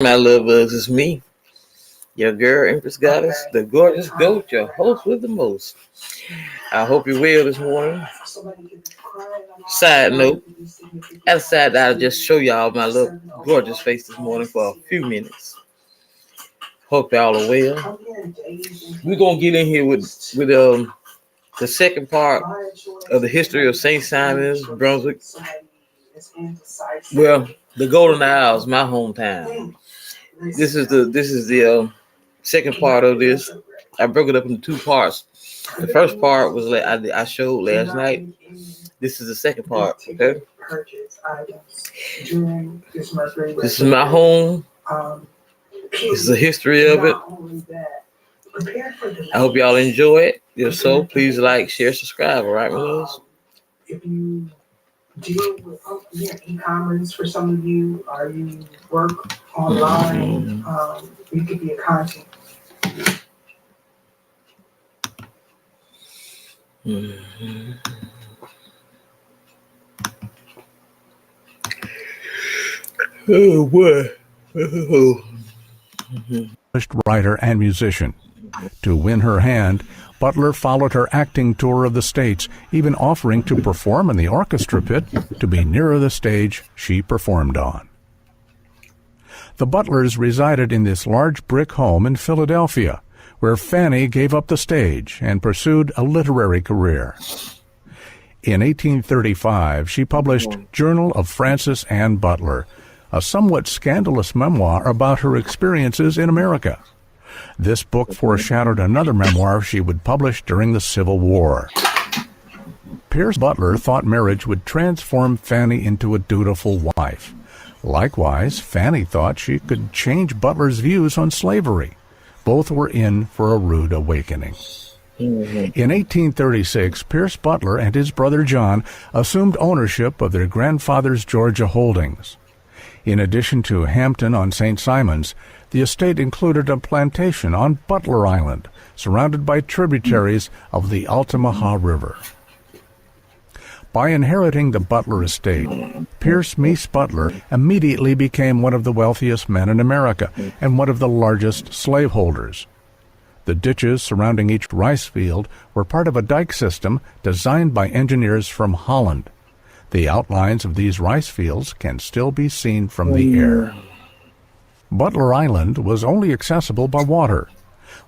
My love bugs, it's me, your girl, Empress Goddess, the gorgeous goat, your host with the most. I hope you're well this morning. Side note, I decided I'll just show y'all my little gorgeous face this morning for a few minutes. Hope y'all are well. We're gonna get in here with the second part of the history of St. Simon's, Brunswick. Well, the Golden Isles, my hometown. This is the second part of this. I broke it up into two parts. The first part was like I showed last night. This is the second part. Okay. This is my home. This is the history of it. I hope y'all enjoy it. If so, please like, share, subscribe. All right, my loves? If you deal with e-commerce for some of you, or you work online, you could be a content. Oh boy. Writer and musician. To win her hand, Butler followed her acting tour of the States, even offering to perform in the orchestra pit to be nearer the stage she performed on. The Butlers resided in this large brick home in Philadelphia, where Fanny gave up the stage and pursued a literary career. In 1835, she published Journal of Frances Ann Butler, a somewhat scandalous memoir about her experiences in America. This book foreshadowed another memoir she would publish during the Civil War. Pierce Butler thought marriage would transform Fanny into a dutiful wife. Likewise, Fanny thought she could change Butler's views on slavery. Both were in for a rude awakening. In 1836, Pierce Butler and his brother John assumed ownership of their grandfather's Georgia holdings. In addition to Hampton on St. Simons, the estate included a plantation on Butler Island, surrounded by tributaries of the Altamaha River. By inheriting the Butler estate, Pierce Meese Butler immediately became one of the wealthiest men in America and one of the largest slaveholders. The ditches surrounding each rice field were part of a dike system designed by engineers from Holland. The outlines of these rice fields can still be seen from the air. Butler Island was only accessible by water.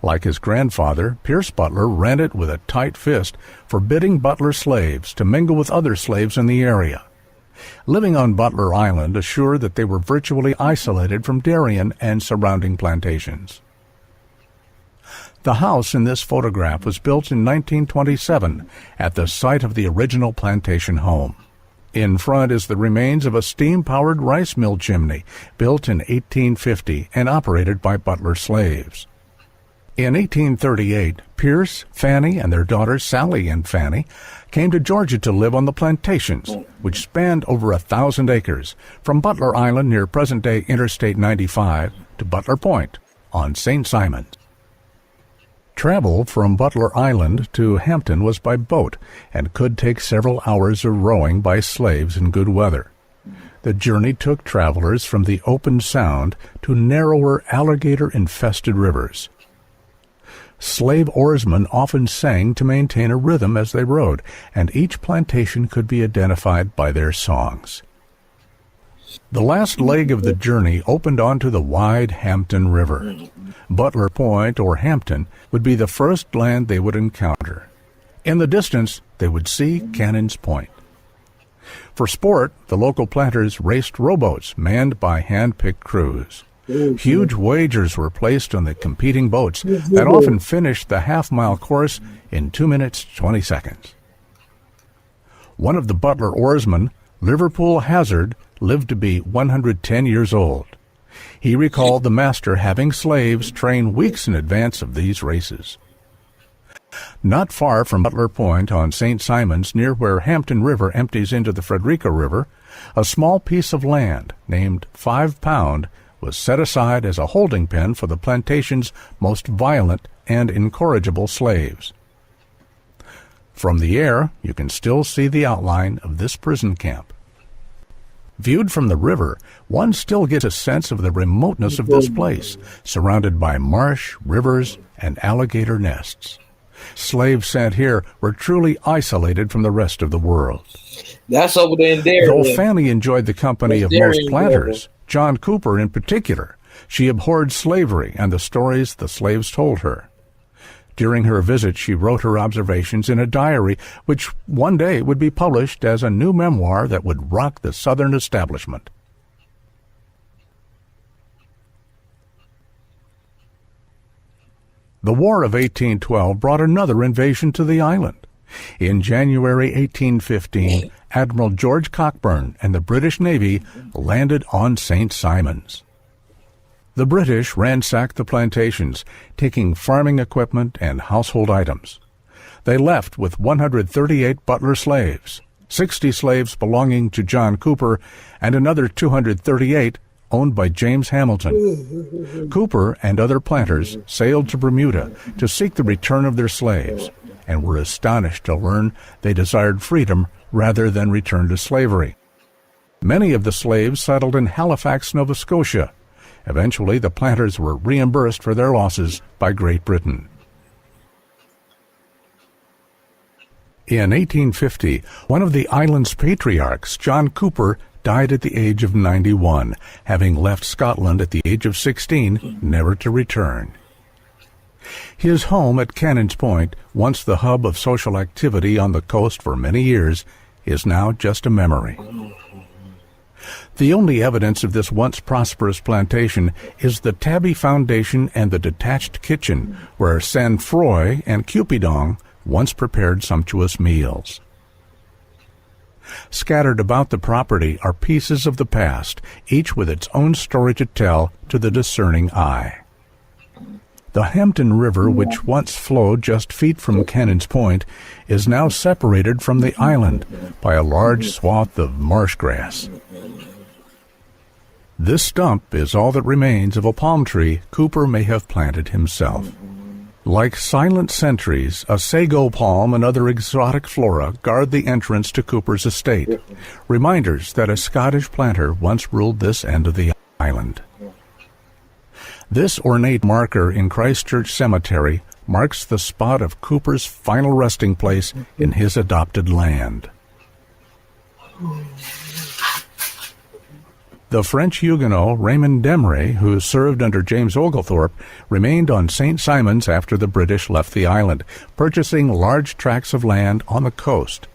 Like his grandfather, Pierce Butler ran it with a tight fist, forbidding Butler slaves to mingle with other slaves in the area. Living on Butler Island assured that they were virtually isolated from Darien and surrounding plantations. The house in this photograph was built in 1927 at the site of the original plantation home. In front is the remains of a steam-powered rice mill chimney built in 1850 and operated by Butler slaves. In 1838, Pierce, Fanny, and their daughters Sally and Fanny came to Georgia to live on the plantations, which spanned over 1,000 acres, from Butler Island near present-day Interstate 95 to Butler Point on St. Simons. Travel from Butler Island to Hampton was by boat and could take several hours of rowing by slaves in good weather. The journey took travelers from the open sound to narrower alligator-infested rivers. Slave oarsmen often sang to maintain a rhythm as they rowed, and each plantation could be identified by their songs. The last leg of the journey opened onto the wide Hampton River. Butler Point, or Hampton, would be the first land they would encounter. In the distance, they would see Cannon's Point. For sport, the local planters raced rowboats manned by hand-picked crews. Huge wagers were placed on the competing boats that often finished the half-mile course in 2 minutes 20 seconds. One of the Butler oarsmen, Liverpool Hazard, lived to be 110 years old. He recalled the master having slaves train weeks in advance of these races. Not far from Butler Point on St. Simons, near where Hampton River empties into the Frederica River, a small piece of land named 5 Pound was set aside as a holding pen for the plantation's most violent and incorrigible slaves. From the air, you can still see the outline of this prison camp. Viewed from the river, one still gets a sense of the remoteness of this place, surrounded by marsh, rivers, and alligator nests. Slaves sent here were truly isolated from the rest of the world. That's over there in there. Though Fanny enjoyed the company of most planters, John Cooper in particular, she abhorred slavery and the stories the slaves told her. During her visit, she wrote her observations in a diary, which one day would be published as a new memoir that would rock the Southern establishment. The War of 1812 brought another invasion to the island. In January 1815, Admiral George Cockburn and the British Navy landed on St. Simons. The British ransacked the plantations, taking farming equipment and household items. They left with 138 Butler slaves, 60 slaves belonging to John Cooper, and another 238 owned by James Hamilton. Cooper and other planters sailed to Bermuda to seek the return of their slaves, and were astonished to learn they desired freedom rather than return to slavery. Many of the slaves settled in Halifax, Nova Scotia. Eventually, the planters were reimbursed for their losses by Great Britain. In 1850, one of the island's patriarchs, John Cooper, died at the age of 91, having left Scotland at the age of 16, never to return. His home at Cannon's Point, once the hub of social activity on the coast for many years, is now just a memory. The only evidence of this once prosperous plantation is the Tabby Foundation and the detached kitchen, where Sang Froid and Cupidon once prepared sumptuous meals. Scattered about the property are pieces of the past, each with its own story to tell to the discerning eye. The Hampton River, which once flowed just feet from Cannon's Point, is now separated from the island by a large swath of marsh grass. This stump is all that remains of a palm tree Cooper may have planted himself. Like silent sentries, a sago palm and other exotic flora guard the entrance to Cooper's estate, reminders that a Scottish planter once ruled this end of the island. This ornate marker in Christchurch Cemetery marks the spot of Cooper's final resting place in his adopted land. The French Huguenot Raymond Demray, who served under James Oglethorpe, remained on St. Simons after the British left the island, purchasing large tracts of land on the coast.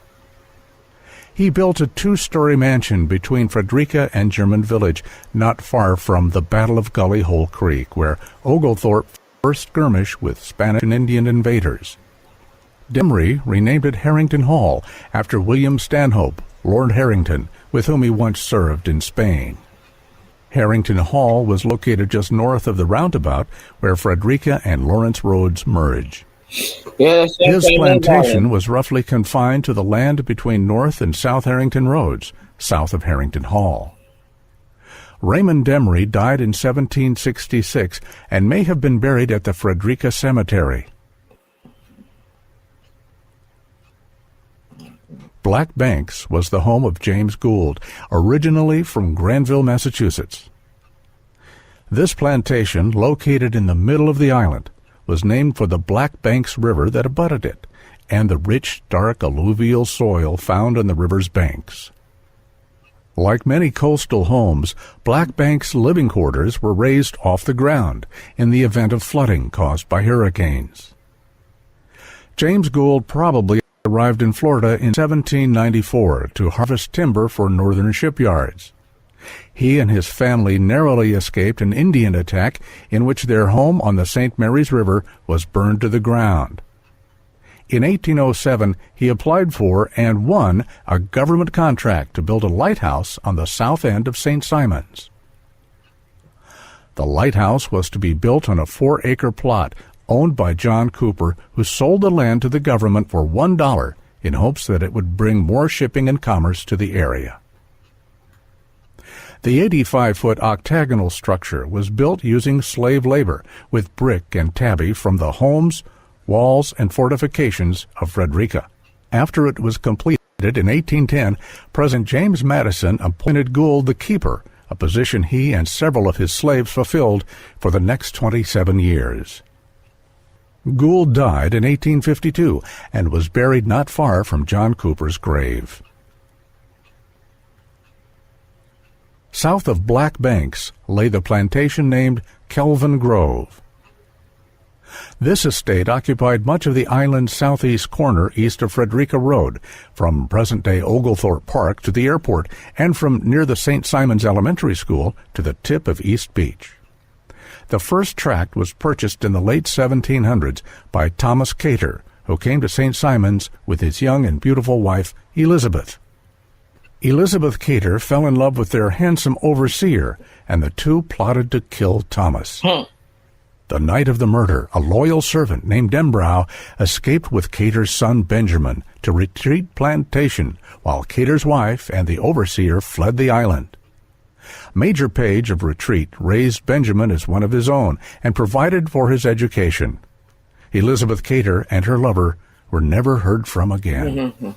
He built a two-story mansion between Frederica and German Village, not far from the Battle of Gully Hole Creek, where Oglethorpe first skirmished with Spanish and Indian invaders. Demry renamed it Harrington Hall after William Stanhope, Lord Harrington, with whom he once served in Spain. Harrington Hall was located just north of the roundabout where Frederica and Lawrence roads merge. Yes, His plantation was roughly confined to the land between North and South Harrington Roads, south of Harrington Hall. Raymond Demry died in 1766 and may have been buried at the Frederica Cemetery. Black Banks was the home of James Gould, originally from Granville, Massachusetts. This plantation, located in the middle of the island, was named for the Black Banks River that abutted it, and the rich, dark alluvial soil found on the river's banks. Like many coastal homes, Black Banks living quarters were raised off the ground in the event of flooding caused by hurricanes. James Gould probably arrived in Florida in 1794 to harvest timber for northern shipyards. He and his family narrowly escaped an Indian attack in which their home on the St. Mary's River was burned to the ground. In 1807, he applied for and won a government contract to build a lighthouse on the south end of St. Simons. The lighthouse was to be built on a 4-acre plot owned by John Cooper, who sold the land to the government for $1 in hopes that it would bring more shipping and commerce to the area. The 85-foot octagonal structure was built using slave labor with brick and tabby from the homes, walls, and fortifications of Frederica. After it was completed, In 1810, President James Madison appointed Gould the keeper, a position he and several of his slaves fulfilled for the next 27 years. Gould died in 1852 and was buried not far from John Cooper's grave. South of Black Banks lay the plantation named Kelvin Grove. This estate occupied much of the island's southeast corner east of Frederica Road, from present-day Oglethorpe Park to the airport, and from near the St. Simon's Elementary School to the tip of East Beach. The first tract was purchased in the late 1700s by Thomas Cater, who came to St. Simon's with his young and beautiful wife, Elizabeth. Elizabeth Cater fell in love with their handsome overseer, and the two plotted to kill Thomas. The night of the murder, a loyal servant named Denbrough escaped with Cater's son Benjamin to Retreat Plantation, while Cater's wife and the overseer fled the island. Major Page of Retreat raised Benjamin as one of his own and provided for his education. Elizabeth Cater and her lover were never heard from again.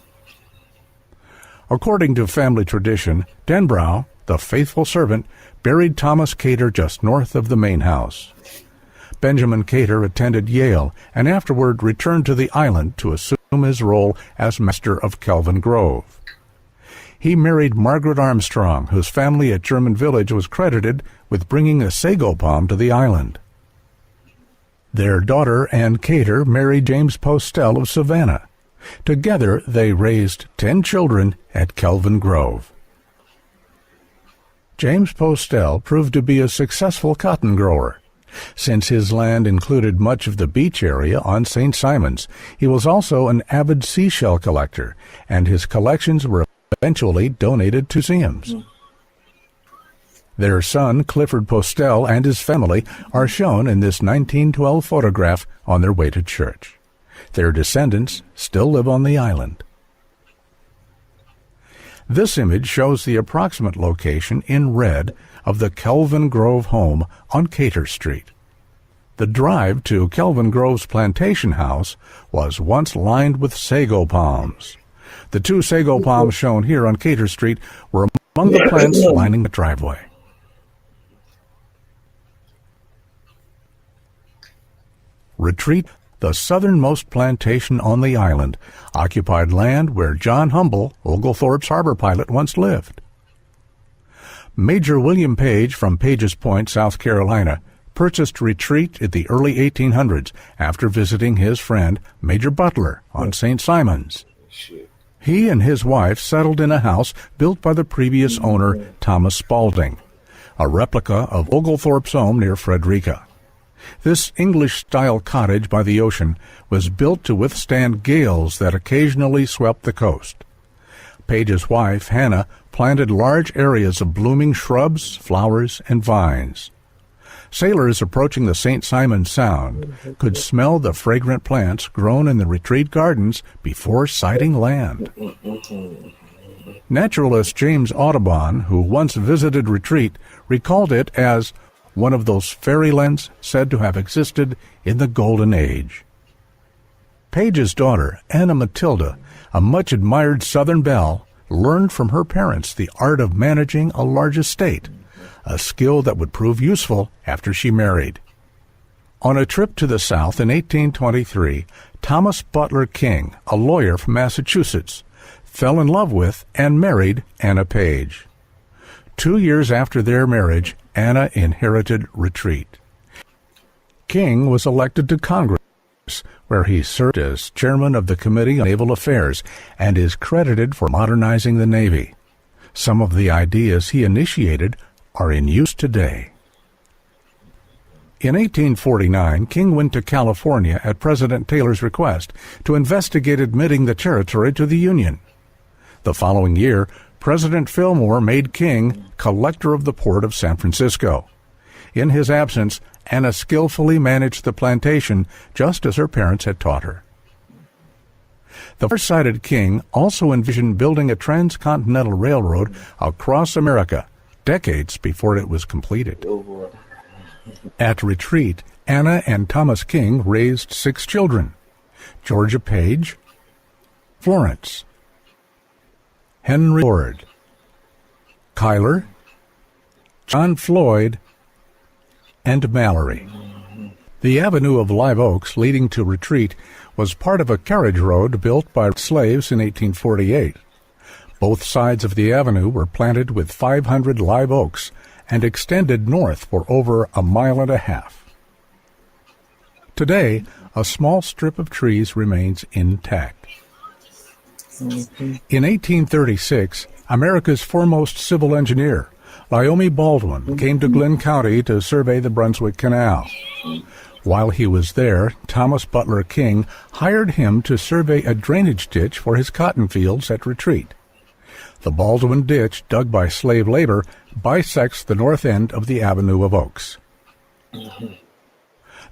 According to family tradition, Denbrough, the faithful servant, buried Thomas Cater just north of the main house. Benjamin Cater attended Yale and afterward returned to the island to assume his role as master of Kelvin Grove. He married Margaret Armstrong, whose family at German Village was credited with bringing a sago palm to the island. Their daughter, Anne Cater, married James Postel of Savannah. Together, they raised 10 children at Kelvin Grove. James Postel proved to be a successful cotton grower. Since his land included much of the beach area on St. Simon's, he was also an avid seashell collector, and his collections were eventually donated to museums. Their son, Clifford Postel, and his family are shown in this 1912 photograph on their way to church. Their descendants still live on the island. This image shows the approximate location in red of the Kelvin Grove home on Cater Street. The drive to Kelvin Grove's plantation house was once lined with sago palms. The 2 sago palms shown here on Cater Street were among the plants lining the driveway. Retreat, the southernmost plantation on the island, occupied land where John Humble, Oglethorpe's harbor pilot, once lived. Major William Page from Page's Point, South Carolina, purchased Retreat in the early 1800s after visiting his friend Major Butler on St. Simon's. He and his wife settled in a house built by the previous owner, Thomas Spaulding, a replica of Oglethorpe's home near Frederica. This English-style cottage by the ocean was built to withstand gales that occasionally swept the coast. Page's wife, Hannah, planted large areas of blooming shrubs, flowers, and vines. Sailors approaching the St. Simon's Sound could smell the fragrant plants grown in the Retreat gardens before sighting land. Naturalist James Audubon, who once visited Retreat, recalled it as one of those fairylands said to have existed in the Golden Age. Page's daughter, Anna Matilda, a much-admired Southern belle, learned from her parents the art of managing a large estate, a skill that would prove useful after she married. On a trip to the South in 1823, Thomas Butler King, a lawyer from Massachusetts, fell in love with and married Anna Page. 2 years after their marriage, Anna inherited Retreat. King was elected to Congress, where he served as chairman of the Committee on Naval Affairs and is credited for modernizing the Navy. Some of the ideas he initiated are in use today. In 1849, King went to California at President Taylor's request to investigate admitting the territory to the Union. The following year, President Fillmore made King collector of the port of San Francisco. In his absence, Anna skillfully managed the plantation just as her parents had taught her. The far-sighted King also envisioned building a transcontinental railroad across America decades before it was completed. At Retreat, Anna and Thomas King raised 6 children: Georgia Page, Florence, Henry Ford, Kyler, John Floyd, and Mallory. The avenue of live oaks leading to Retreat was part of a carriage road built by slaves in 1848. Both sides of the avenue were planted with 500 live oaks and extended north for over 1.5 miles. Today, a small strip of trees remains intact. In 1836, America's foremost civil engineer, Lyome Baldwin, came to Glenn County to survey the Brunswick Canal. While he was there, Thomas Butler King hired him to survey a drainage ditch for his cotton fields at Retreat. The Baldwin Ditch, dug by slave labor, bisects the north end of the Avenue of Oaks.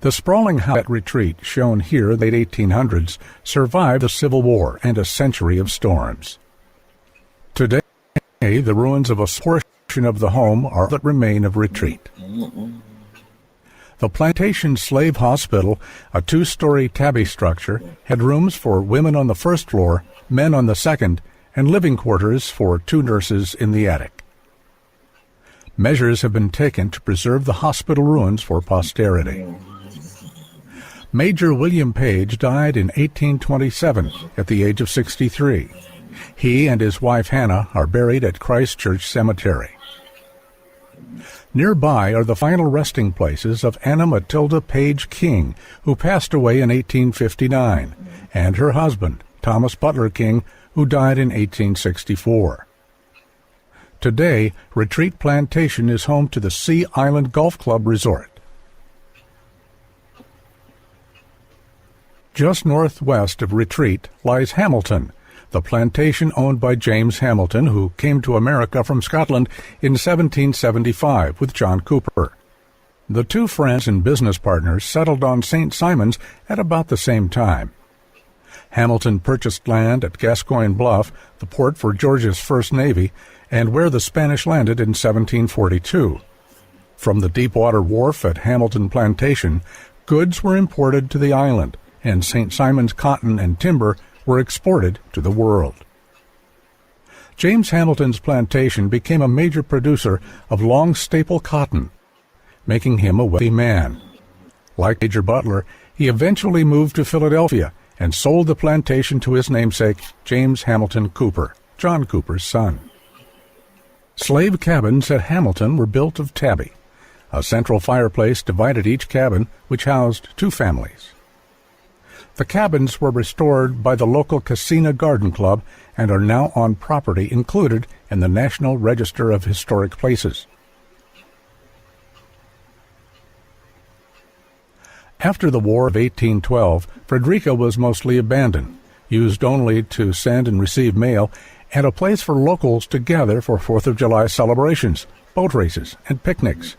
The sprawling house at Retreat, shown here in the late 1800s, survived the Civil War and a century of storms. Today, the ruins of a portion of the home are that remain of Retreat. The Plantation Slave Hospital, a 2-story tabby structure, had rooms for women on the first floor, men on the second, and living quarters for 2 nurses in the attic. Measures have been taken to preserve the hospital ruins for posterity. Major William Page died in 1827 at the age of 63. He and his wife Hannah are buried at Christ Church Cemetery. Nearby are the final resting places of Anna Matilda Page King, who passed away in 1859, and her husband, Thomas Butler King, who died in 1864. Today, Retreat Plantation is home to the Sea Island Golf Club Resort. Just northwest of Retreat lies Hamilton, the plantation owned by James Hamilton, who came to America from Scotland in 1775 with John Cooper. The 2 friends and business partners settled on St. Simons at about the same time. Hamilton purchased land at Gascoigne Bluff, the port for Georgia's First Navy, and where the Spanish landed in 1742. From the Deepwater Wharf at Hamilton Plantation, goods were imported to the island, and St. Simon's cotton and timber were exported to the world. James Hamilton's plantation became a major producer of long staple cotton, making him a wealthy man. Like Major Butler, he eventually moved to Philadelphia and sold the plantation to his namesake, James Hamilton Cooper, John Cooper's son. Slave cabins at Hamilton were built of tabby. A central fireplace divided each cabin, which housed 2 families. The cabins were restored by the local Cassina Garden Club and are now on property included in the National Register of Historic Places. After the War of 1812, Frederica was mostly abandoned, used only to send and receive mail, and a place for locals to gather for 4th of July celebrations, boat races, and picnics.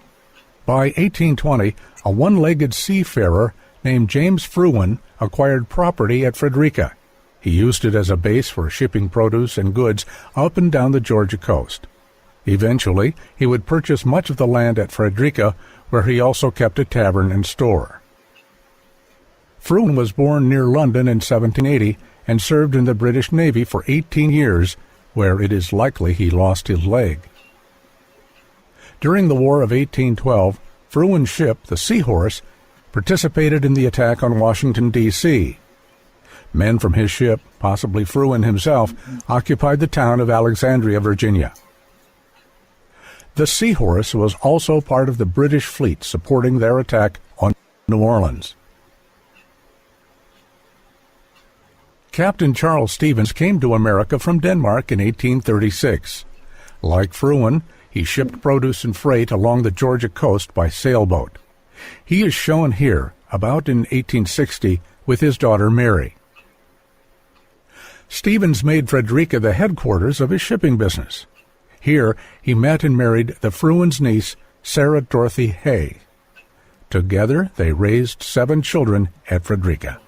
By 1820, a one-legged seafarer named James Fruin acquired property at Frederica. He used it as a base for shipping produce and goods up and down the Georgia coast. Eventually, he would purchase much of the land at Frederica, where he also kept a tavern and store. Fruin was born near London in 1780 and served in the British Navy for 18 years, where it is likely he lost his leg. During the War of 1812, Fruin's ship, the Seahorse, participated in the attack on Washington, D.C. Men from his ship, possibly Fruin himself, occupied the town of Alexandria, Virginia. The Seahorse was also part of the British fleet supporting their attack on New Orleans. Captain Charles Stevens came to America from Denmark in 1836. Like Fruin, he shipped produce and freight along the Georgia coast by sailboat. He is shown here, about in 1860, with his daughter Mary. Stevens made Frederica the headquarters of his shipping business. Here he met and married the Fruin's niece, Sarah Dorothy Hay. Together they raised 7 children at Frederica.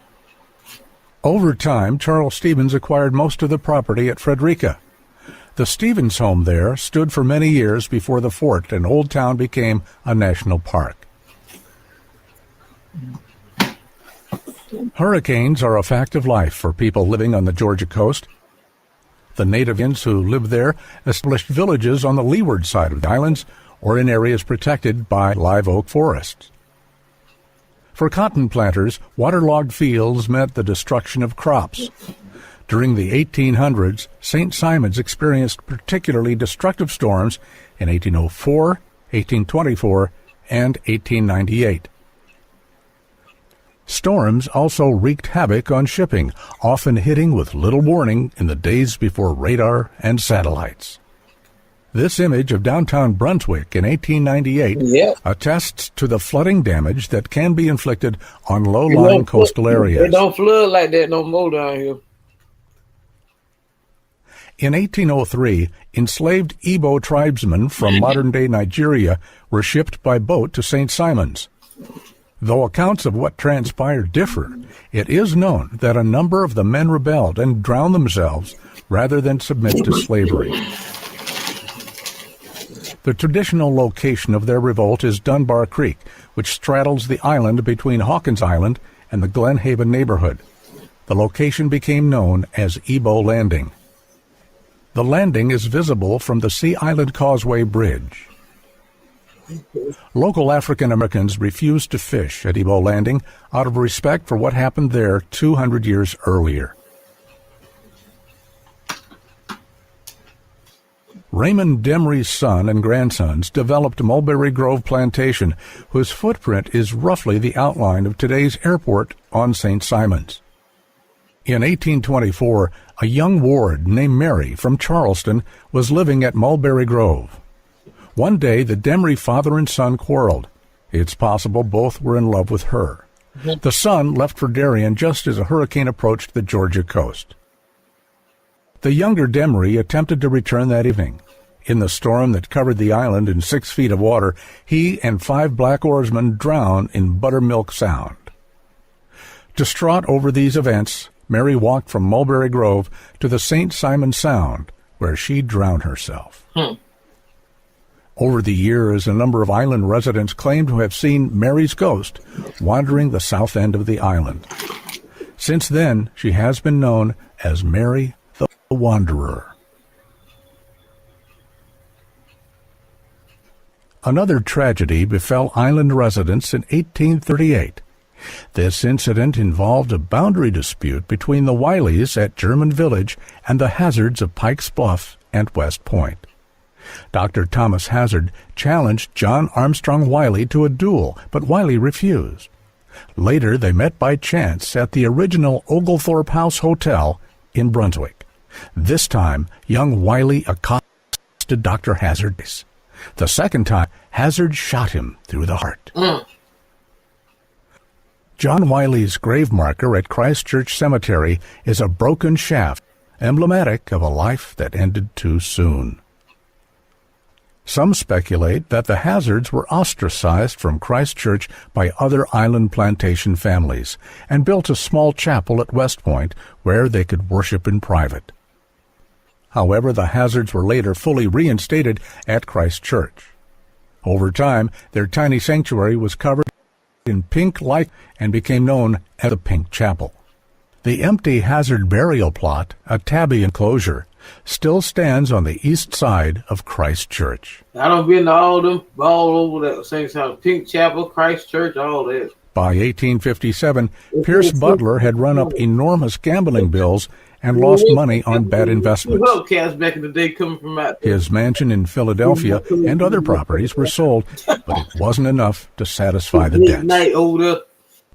Over time, Charles Stevens acquired most of the property at Frederica. The Stevens home there stood for many years before the fort and Old Town became a national park. Hurricanes are a fact of life for people living on the Georgia coast. The native Indians who lived there established villages on the leeward side of the islands or in areas protected by live oak forests. For cotton planters, waterlogged fields meant the destruction of crops. During the 1800s, St. Simons experienced particularly destructive storms in 1804, 1824, and 1898. Storms also wreaked havoc on shipping, often hitting with little warning in the days before radar and satellites. This image of downtown Brunswick in 1898 attests to the flooding damage that can be inflicted on low-lying coastal areas. It don't flood like that no more down here. In 1803, enslaved Igbo tribesmen from modern-day Nigeria were shipped by boat to St. Simons. Though accounts of what transpired differ, it is known that a number of the men rebelled and drowned themselves rather than submit to slavery. The traditional location of their revolt is Dunbar Creek, which straddles the island between Hawkins Island and the Glen Haven neighborhood. The location became known as Ebo Landing. The landing is visible from the Sea Island Causeway Bridge. Local African Americans refused to fish at Ebo Landing out of respect for what happened there 200 years earlier. Raymond Demery's son and grandsons developed Mulberry Grove Plantation, whose footprint is roughly the outline of today's airport on St. Simons. In 1824, a young ward named Mary from Charleston was living at Mulberry Grove. One day, the Demery father and son quarreled. It's possible both were in love with her. The son left for Darien just as a hurricane approached the Georgia coast. The younger Demery attempted to return that evening. In the storm that covered the island in 6 feet of water, he and 5 black oarsmen drowned in Buttermilk Sound. Distraught over these events, Mary walked from Mulberry Grove to the St. Simon Sound, where she drowned herself. Over the years, a number of island residents claim to have seen Mary's ghost wandering the south end of the island. Since then, she has been known as Mary the Wanderer. Another tragedy befell island residents in 1838. This incident involved a boundary dispute between the Wileys at German Village and the Hazards of Pike's Bluff and West Point. Dr. Thomas Hazard challenged John Armstrong Wiley to a duel, but Wiley refused. Later, they met by chance at the original Oglethorpe House Hotel in Brunswick. This time, young Wiley accosted Dr. Hazard. The second time, Hazard shot him through the heart. John Wiley's grave marker at Christ Church Cemetery is a broken shaft, emblematic of a life that ended too soon. Some speculate that the Hazards were ostracized from Christ Church by other island plantation families and built a small chapel at West Point where they could worship in private. However, the Hazards were later fully reinstated at Christ Church. Over time, their tiny sanctuary was covered in pink light and became known as the Pink Chapel. The empty Hazard burial plot, a tabby enclosure, still stands on the east side of Christ Church. I done been to all them, all over that same side, Pink Chapel, Christ Church, all that. By 1857, Pierce Butler had run up enormous gambling bills and lost money on bad investments. Cats back in the day coming from out there. His mansion in Philadelphia and other properties were sold, but it wasn't enough to satisfy the debts.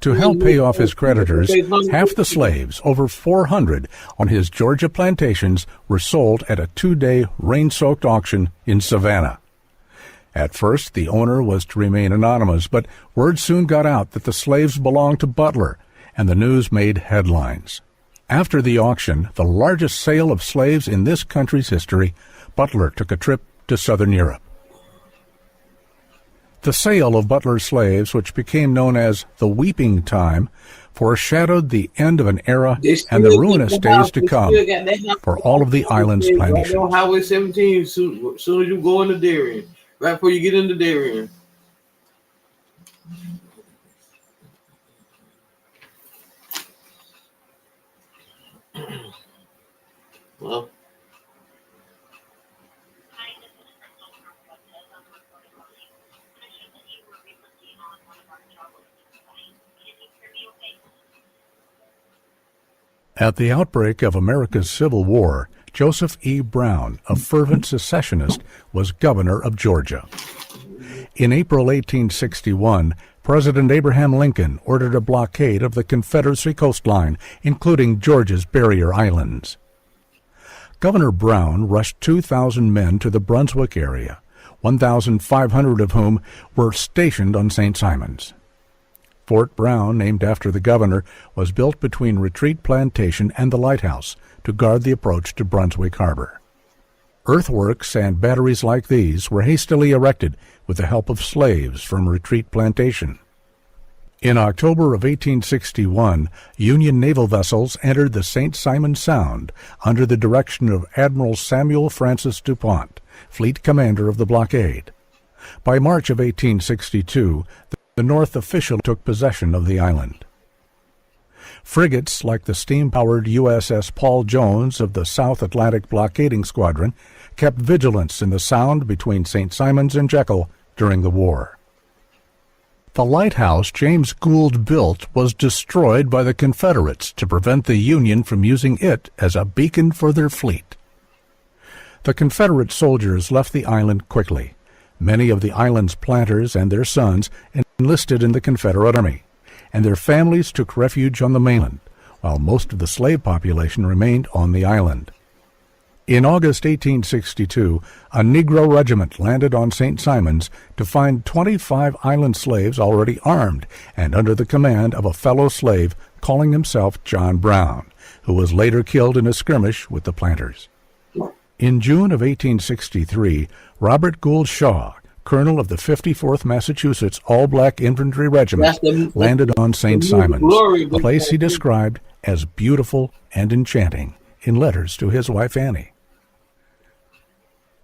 To help pay off his creditors, half the slaves, over 400, on his Georgia plantations were sold at a 2-day rain-soaked auction in Savannah. At first, the owner was to remain anonymous, but word soon got out that the slaves belonged to Butler, and the news made headlines. After the auction, the largest sale of slaves in this country's history, Butler took a trip to southern Europe. The sale of Butler's slaves, which became known as the Weeping Time, foreshadowed the end of an era and the ruinous days to come for all of the island's plantations. On Highway 17, as soon as you go into Darien, right before you get into Darien. Well, At the outbreak of America's Civil War, Joseph E. Brown, a fervent secessionist, was governor of Georgia. In April 1861, President Abraham Lincoln ordered a blockade of the Confederacy coastline, including Georgia's barrier islands. Governor Brown rushed 2,000 men to the Brunswick area, 1,500 of whom were stationed on St. Simons. Fort Brown, named after the governor, was built between Retreat Plantation and the lighthouse to guard the approach to Brunswick Harbor. Earthworks and batteries like these were hastily erected with the help of slaves from Retreat Plantation. In October of 1861, Union naval vessels entered the St. Simon Sound under the direction of Admiral Samuel Francis DuPont, fleet commander of the blockade. By March of 1862, the North officially took possession of the island. Frigates like the steam-powered USS Paul Jones of the South Atlantic Blockading Squadron kept vigilance in the Sound between St. Simons and Jekyll during the war. The lighthouse James Gould built was destroyed by the Confederates to prevent the Union from using it as a beacon for their fleet. The Confederate soldiers left the island quickly. Many of the island's planters and their sons enlisted in the Confederate Army, and their families took refuge on the mainland, while most of the slave population remained on the island. In August 1862, a Negro regiment landed on St. Simons to find 25 island slaves already armed and under the command of a fellow slave calling himself John Brown, who was later killed in a skirmish with the planters. In June of 1863, Robert Gould Shaw, colonel of the 54th Massachusetts All-Black Infantry Regiment, landed on St. Simons, a place he described as beautiful and enchanting in letters to his wife Annie.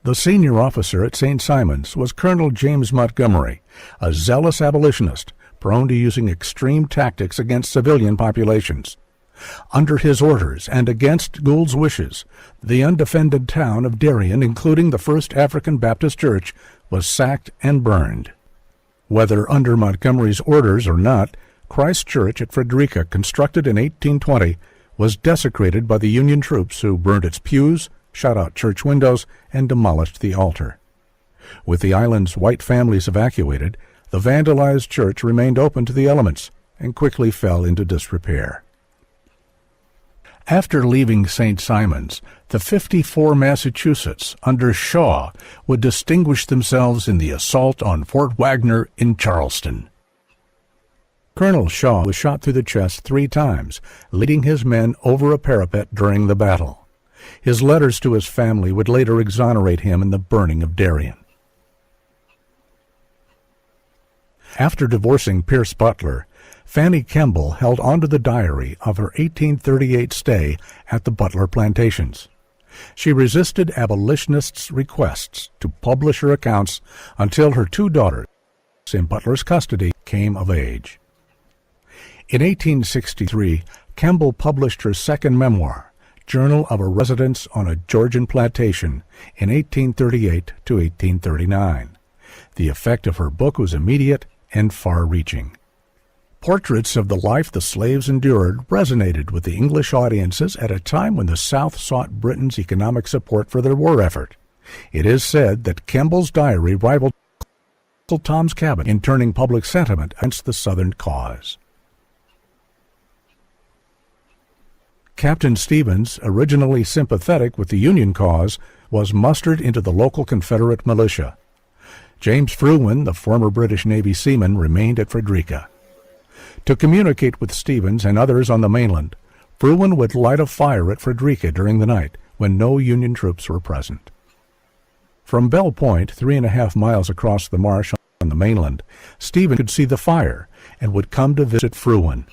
The senior officer at St. Simons was Colonel James Montgomery, a zealous abolitionist prone to using extreme tactics against civilian populations. Under his orders and against Gould's wishes, the undefended town of Darien, including the First African Baptist Church, was sacked and burned. Whether under Montgomery's orders or not, Christ Church at Frederica, constructed in 1820, was desecrated by the Union troops who burned its pews, shot out church windows, and demolished the altar. With the island's white families evacuated, the vandalized church remained open to the elements and quickly fell into disrepair. After leaving St. Simons, the 54 Massachusetts under Shaw would distinguish themselves in the assault on Fort Wagner in Charleston. Colonel Shaw was shot through the chest 3 times, leading his men over a parapet during the battle. His letters to his family would later exonerate him in the burning of Darien. After divorcing Pierce Butler, Fanny Kemble held onto the diary of her 1838 stay at the Butler plantations. She resisted abolitionists' requests to publish her accounts until her 2 daughters, in Butler's custody, came of age. In 1863, Kemble published her second memoir, Journal of a Residence on a Georgian Plantation, in 1838 to 1839. The effect of her book was immediate and far-reaching. Portraits of the life the slaves endured resonated with the English audiences at a time when the South sought Britain's economic support for their war effort. It is said that Kemble's diary rivaled Uncle Tom's Cabin in turning public sentiment against the Southern cause. Captain Stevens, originally sympathetic with the Union cause, was mustered into the local Confederate militia. James Fruin, the former British Navy seaman, remained at Frederica. To communicate with Stevens and others on the mainland, Fruin would light a fire at Frederica during the night when no Union troops were present. From Bell Point, 3.5 miles across the marsh on the mainland, Stevens could see the fire and would come to visit Fruin.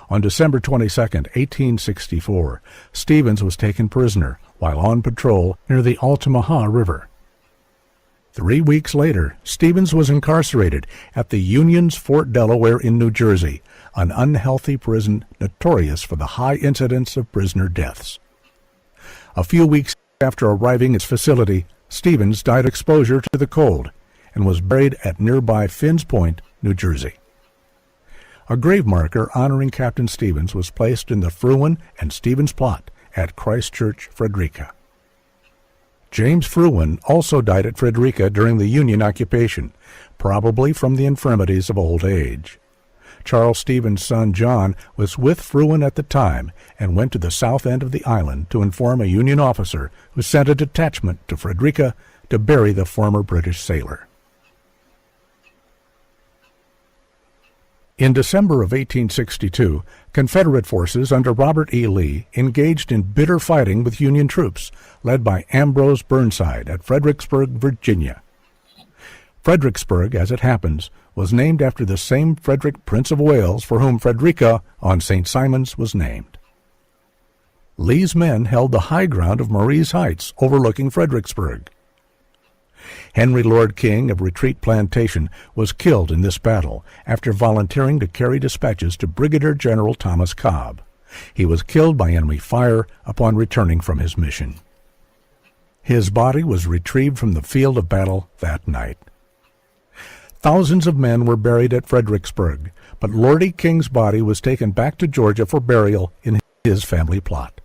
On December 22, 1864, Stevens was taken prisoner while on patrol near the Altamaha River. 3 weeks later, Stevens was incarcerated at the Union's Fort Delaware in New Jersey, an unhealthy prison notorious for the high incidence of prisoner deaths. A few weeks after arriving at its facility, Stevens died of exposure to the cold and was buried at nearby Finns Point, New Jersey. A grave marker honoring Captain Stevens was placed in the Fruin and Stevens plot at Christ Church, Frederica. James Fruin also died at Frederica during the Union occupation, probably from the infirmities of old age. Charles Stevens' son John was with Fruin at the time and went to the south end of the island to inform a Union officer who sent a detachment to Frederica to bury the former British sailor. In December of 1862, Confederate forces under Robert E. Lee engaged in bitter fighting with Union troops, led by Ambrose Burnside at Fredericksburg, Virginia. Fredericksburg, as it happens, was named after the same Frederick, Prince of Wales, for whom Frederica on St. Simon's was named. Lee's men held the high ground of Marie's Heights, overlooking Fredericksburg. Henry Lord King of Retreat Plantation was killed in this battle after volunteering to carry dispatches to Brigadier General Thomas Cobb. He was killed by enemy fire upon returning from his mission. His body was retrieved from the field of battle that night. Thousands of men were buried at Fredericksburg, but Lord E. King's body was taken back to Georgia for burial in his family plot.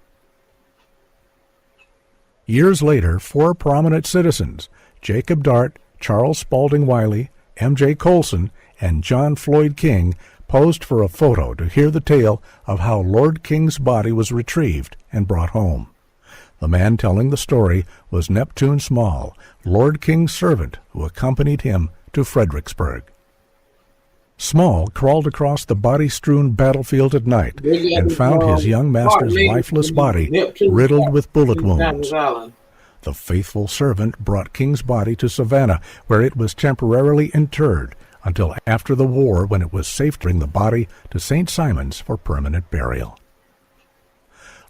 Years later, 4 prominent citizens, Jacob Dart, Charles Spalding Wiley, M.J. Colson, and John Floyd King, posed for a photo to hear the tale of how Lord King's body was retrieved and brought home. The man telling the story was Neptune Small, Lord King's servant who accompanied him to Fredericksburg. Small crawled across the body-strewn battlefield at night and found his young master's lifeless body riddled with bullet wounds. The faithful servant brought King's body to Savannah, where it was temporarily interred until after the war, when it was safe to bring the body to St. Simon's for permanent burial.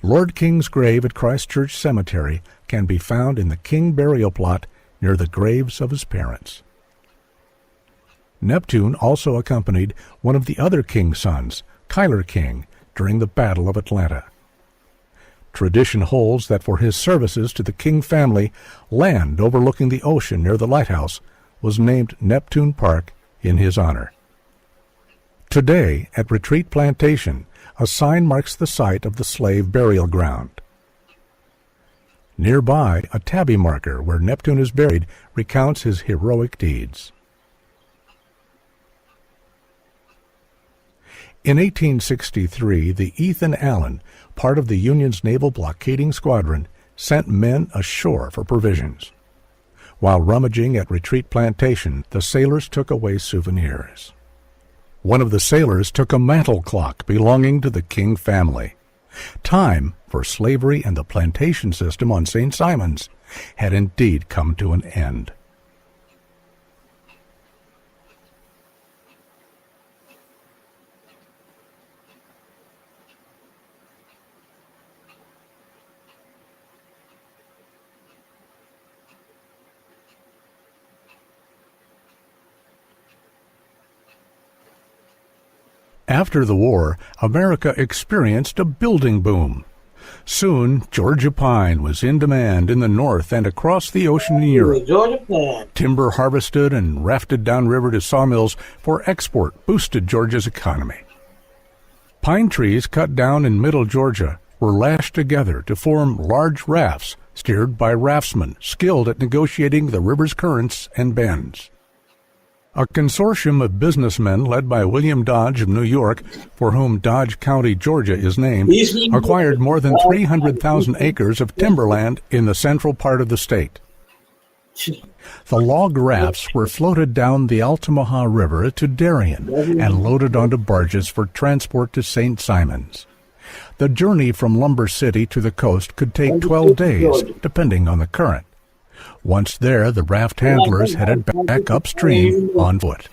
Lord King's grave at Christ Church Cemetery can be found in the King burial plot near the graves of his parents. Neptune also accompanied one of the other King sons, Cuyler King, during the Battle of Atlanta. Tradition holds that for his services to the King family, land overlooking the ocean near the lighthouse was named Neptune Park in his honor. Today, at Retreat Plantation, a sign marks the site of the slave burial ground. Nearby, a tabby marker where Neptune is buried recounts his heroic deeds. In 1863, the Ethan Allen, part of the Union's naval blockading squadron, sent men ashore for provisions. While rummaging at Retreat Plantation, the sailors took away souvenirs. One of the sailors took a mantel clock belonging to the King family. Time for slavery and the plantation system on St. Simon's had indeed come to an end. After the war, America experienced a building boom. Soon, Georgia pine was in demand in the North and across the ocean in Europe. Timber harvested and rafted downriver to sawmills for export boosted Georgia's economy. Pine trees cut down in middle Georgia were lashed together to form large rafts steered by raftsmen skilled at negotiating the river's currents and bends. A consortium of businessmen led by William Dodge of New York, for whom Dodge County, Georgia is named, acquired more than 300,000 acres of timberland in the central part of the state. The log rafts were floated down the Altamaha River to Darien and loaded onto barges for transport to St. Simon's. The journey from Lumber City to the coast could take 12 days, depending on the current. Once there, the raft handlers headed back upstream on foot.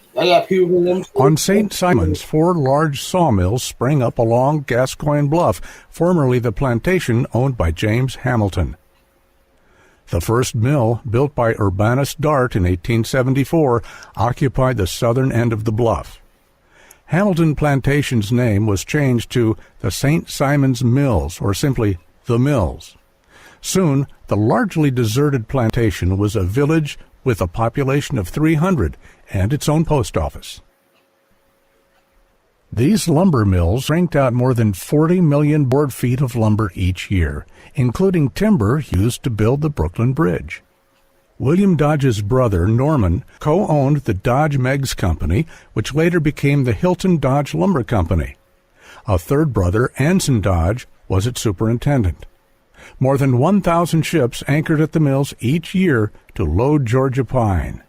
On St. Simon's, 4 large sawmills sprang up along Gascoigne Bluff, formerly the plantation owned by James Hamilton. The first mill, built by Urbanus Dart in 1874, occupied the southern end of the bluff. Hamilton Plantation's name was changed to the St. Simon's Mills, or simply the Mills. Soon, the largely deserted plantation was a village with a population of 300 and its own post office. These lumber mills cranked out more than 40 million board feet of lumber each year, including timber used to build the Brooklyn Bridge. William Dodge's brother, Norman, co-owned the Dodge Meggs Company, which later became the Hilton Dodge Lumber Company. A third brother, Anson Dodge, was its superintendent. More than 1,000 ships anchored at the mills each year to load Georgia pine.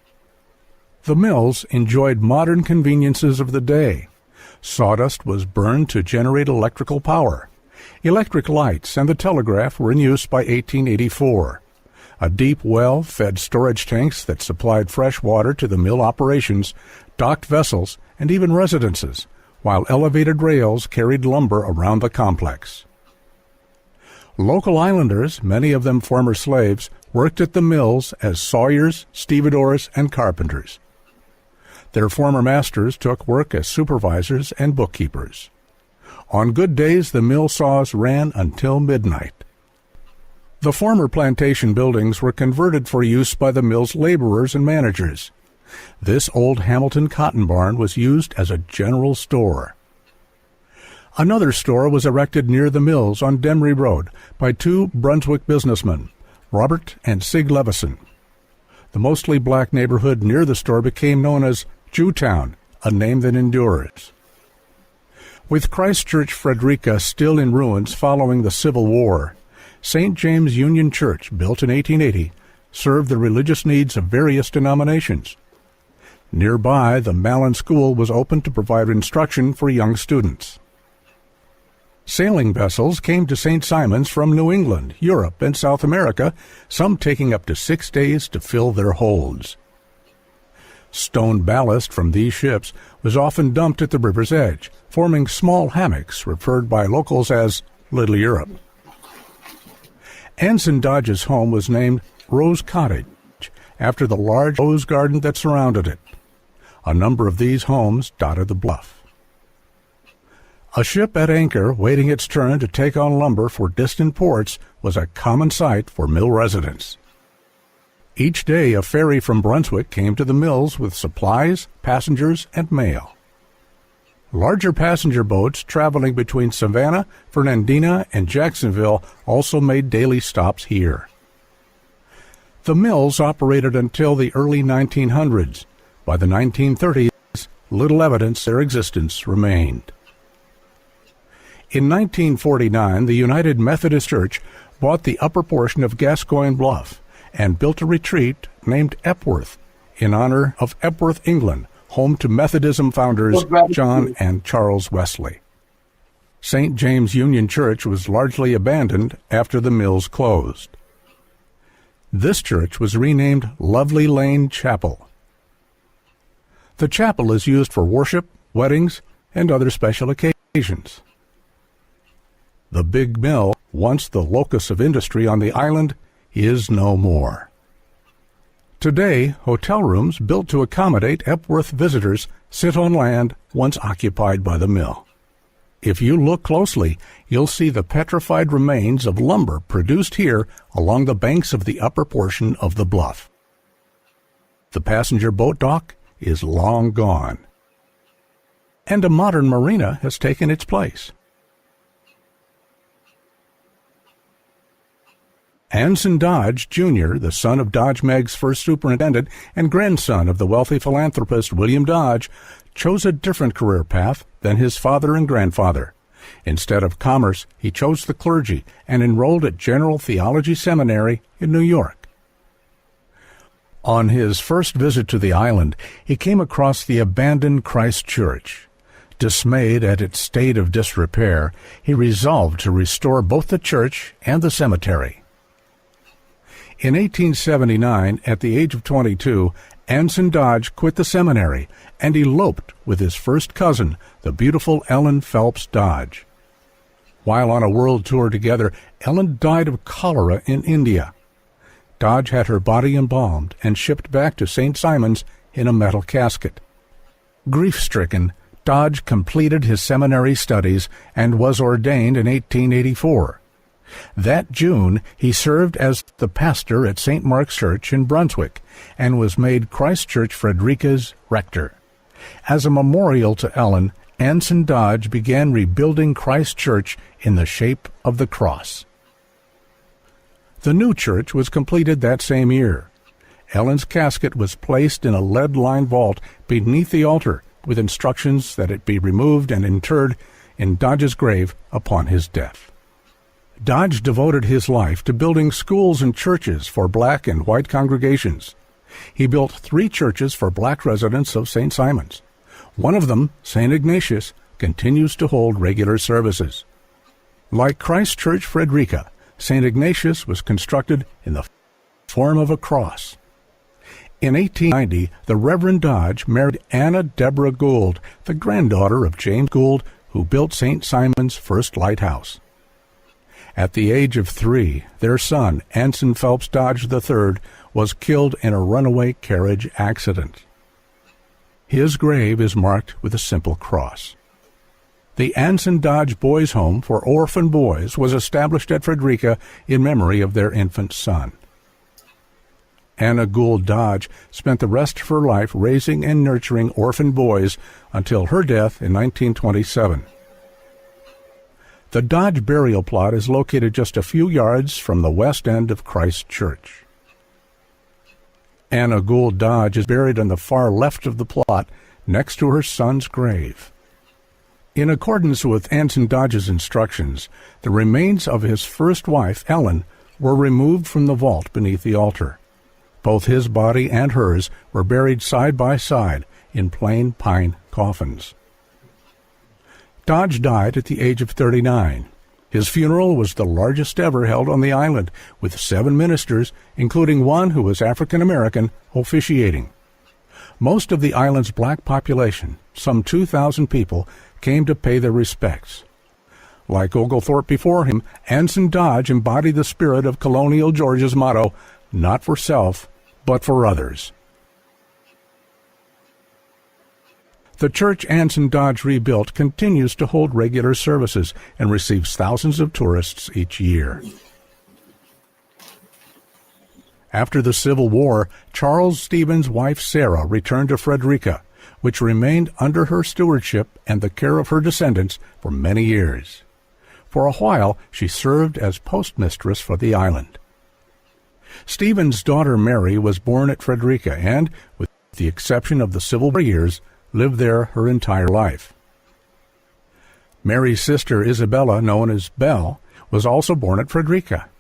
The mills enjoyed modern conveniences of the day. Sawdust was burned to generate electrical power. Electric lights and the telegraph were in use by 1884. A deep well fed storage tanks that supplied fresh water to the mill operations, docked vessels, and even residences, while elevated rails carried lumber around the complex. Local islanders, many of them former slaves, worked at the mills as sawyers, stevedores, and carpenters. Their former masters took work as supervisors and bookkeepers. On good days, the mill saws ran until midnight. The former plantation buildings were converted for use by the mill's laborers and managers. This old Hamilton cotton barn was used as a general store. Another store was erected near the mills on Demery Road by two Brunswick businessmen, Robert and Sig Levison. The mostly black neighborhood near the store became known as Jewtown, a name that endures. With Christ Church Frederica still in ruins following the Civil War, St. James Union Church, built in 1880, served the religious needs of various denominations. Nearby, the Mallon School was open to provide instruction for young students. Sailing vessels came to St. Simon's from New England, Europe, and South America, some taking up to 6 days to fill their holds. Stone ballast from these ships was often dumped at the river's edge, forming small hammocks referred by locals as Little Europe. Anson Dodge's home was named Rose Cottage, after the large rose garden that surrounded it. A number of these homes dotted the bluff. A ship at anchor waiting its turn to take on lumber for distant ports was a common sight for mill residents. Each day a ferry from Brunswick came to the mills with supplies, passengers, and mail. Larger passenger boats traveling between Savannah, Fernandina, and Jacksonville also made daily stops here. The mills operated until the early 1900s. By the 1930s, little evidence their existence remained. In 1949, the United Methodist Church bought the upper portion of Gascoigne Bluff and built a retreat named Epworth in honor of Epworth, England, home to Methodism founders John and Charles Wesley. St. James Union Church was largely abandoned after the mills closed. This church was renamed Lovely Lane Chapel. The chapel is used for worship, weddings, and other special occasions. The big mill, once the locus of industry on the island, is no more. Today, hotel rooms built to accommodate Epworth visitors sit on land once occupied by the mill. If you look closely, you'll see the petrified remains of lumber produced here along the banks of the upper portion of the bluff. The passenger boat dock is long gone, and a modern marina has taken its place. Anson Dodge, Jr., the son of Dodge Meggs' first superintendent and grandson of the wealthy philanthropist William Dodge, chose a different career path than his father and grandfather. Instead of commerce, he chose the clergy and enrolled at General Theology Seminary in New York. On his first visit to the island, he came across the abandoned Christ Church. Dismayed at its state of disrepair, he resolved to restore both the church and the cemetery. In 1879, at the age of 22, Anson Dodge quit the seminary and eloped with his first cousin, the beautiful Ellen Phelps Dodge. While on a world tour together, Ellen died of cholera in India. Dodge had her body embalmed and shipped back to St. Simon's in a metal casket. Grief-stricken, Dodge completed his seminary studies and was ordained in 1884. That June, he served as the pastor at St. Mark's Church in Brunswick and was made Christ Church Frederica's rector. As a memorial to Ellen, Anson Dodge began rebuilding Christ Church in the shape of the cross. The new church was completed that same year. Ellen's casket was placed in a lead-lined vault beneath the altar, with instructions that it be removed and interred in Dodge's grave upon his death. Dodge devoted his life to building schools and churches for black and white congregations. He built 3 churches for black residents of St. Simon's. One of them, St. Ignatius, continues to hold regular services. Like Christ Church Frederica, St. Ignatius was constructed in the form of a cross. In 1890, the Reverend Dodge married Anna Deborah Gould, the granddaughter of James Gould, who built St. Simon's first lighthouse. At the age of 3, their son, Anson Phelps Dodge III, was killed in a runaway carriage accident. His grave is marked with a simple cross. The Anson Dodge Boys' Home for orphan boys was established at Frederica in memory of their infant son. Anna Gould Dodge spent the rest of her life raising and nurturing orphan boys until her death in 1927. The Dodge burial plot is located just a few yards from the west end of Christ Church. Anna Gould Dodge is buried on the far left of the plot, next to her son's grave. In accordance with Anson Dodge's instructions, the remains of his first wife, Ellen, were removed from the vault beneath the altar. Both his body and hers were buried side by side in plain pine coffins. Dodge died at the age of 39. His funeral was the largest ever held on the island, with 7 ministers, including one who was African American, officiating. Most of the island's black population, some 2,000 people, came to pay their respects. Like Oglethorpe before him, Anson Dodge embodied the spirit of colonial Georgia's motto, "Not for self, but for others." The church Anson Dodge rebuilt continues to hold regular services and receives thousands of tourists each year. After the Civil War, Charles Stevens' wife Sarah returned to Frederica, which remained under her stewardship and the care of her descendants for many years. For a while, she served as postmistress for the island. Stevens' daughter Mary was born at Frederica and, with the exception of the Civil War years, lived there her entire life. Mary's sister Isabella, known as Belle, was also born at Frederica.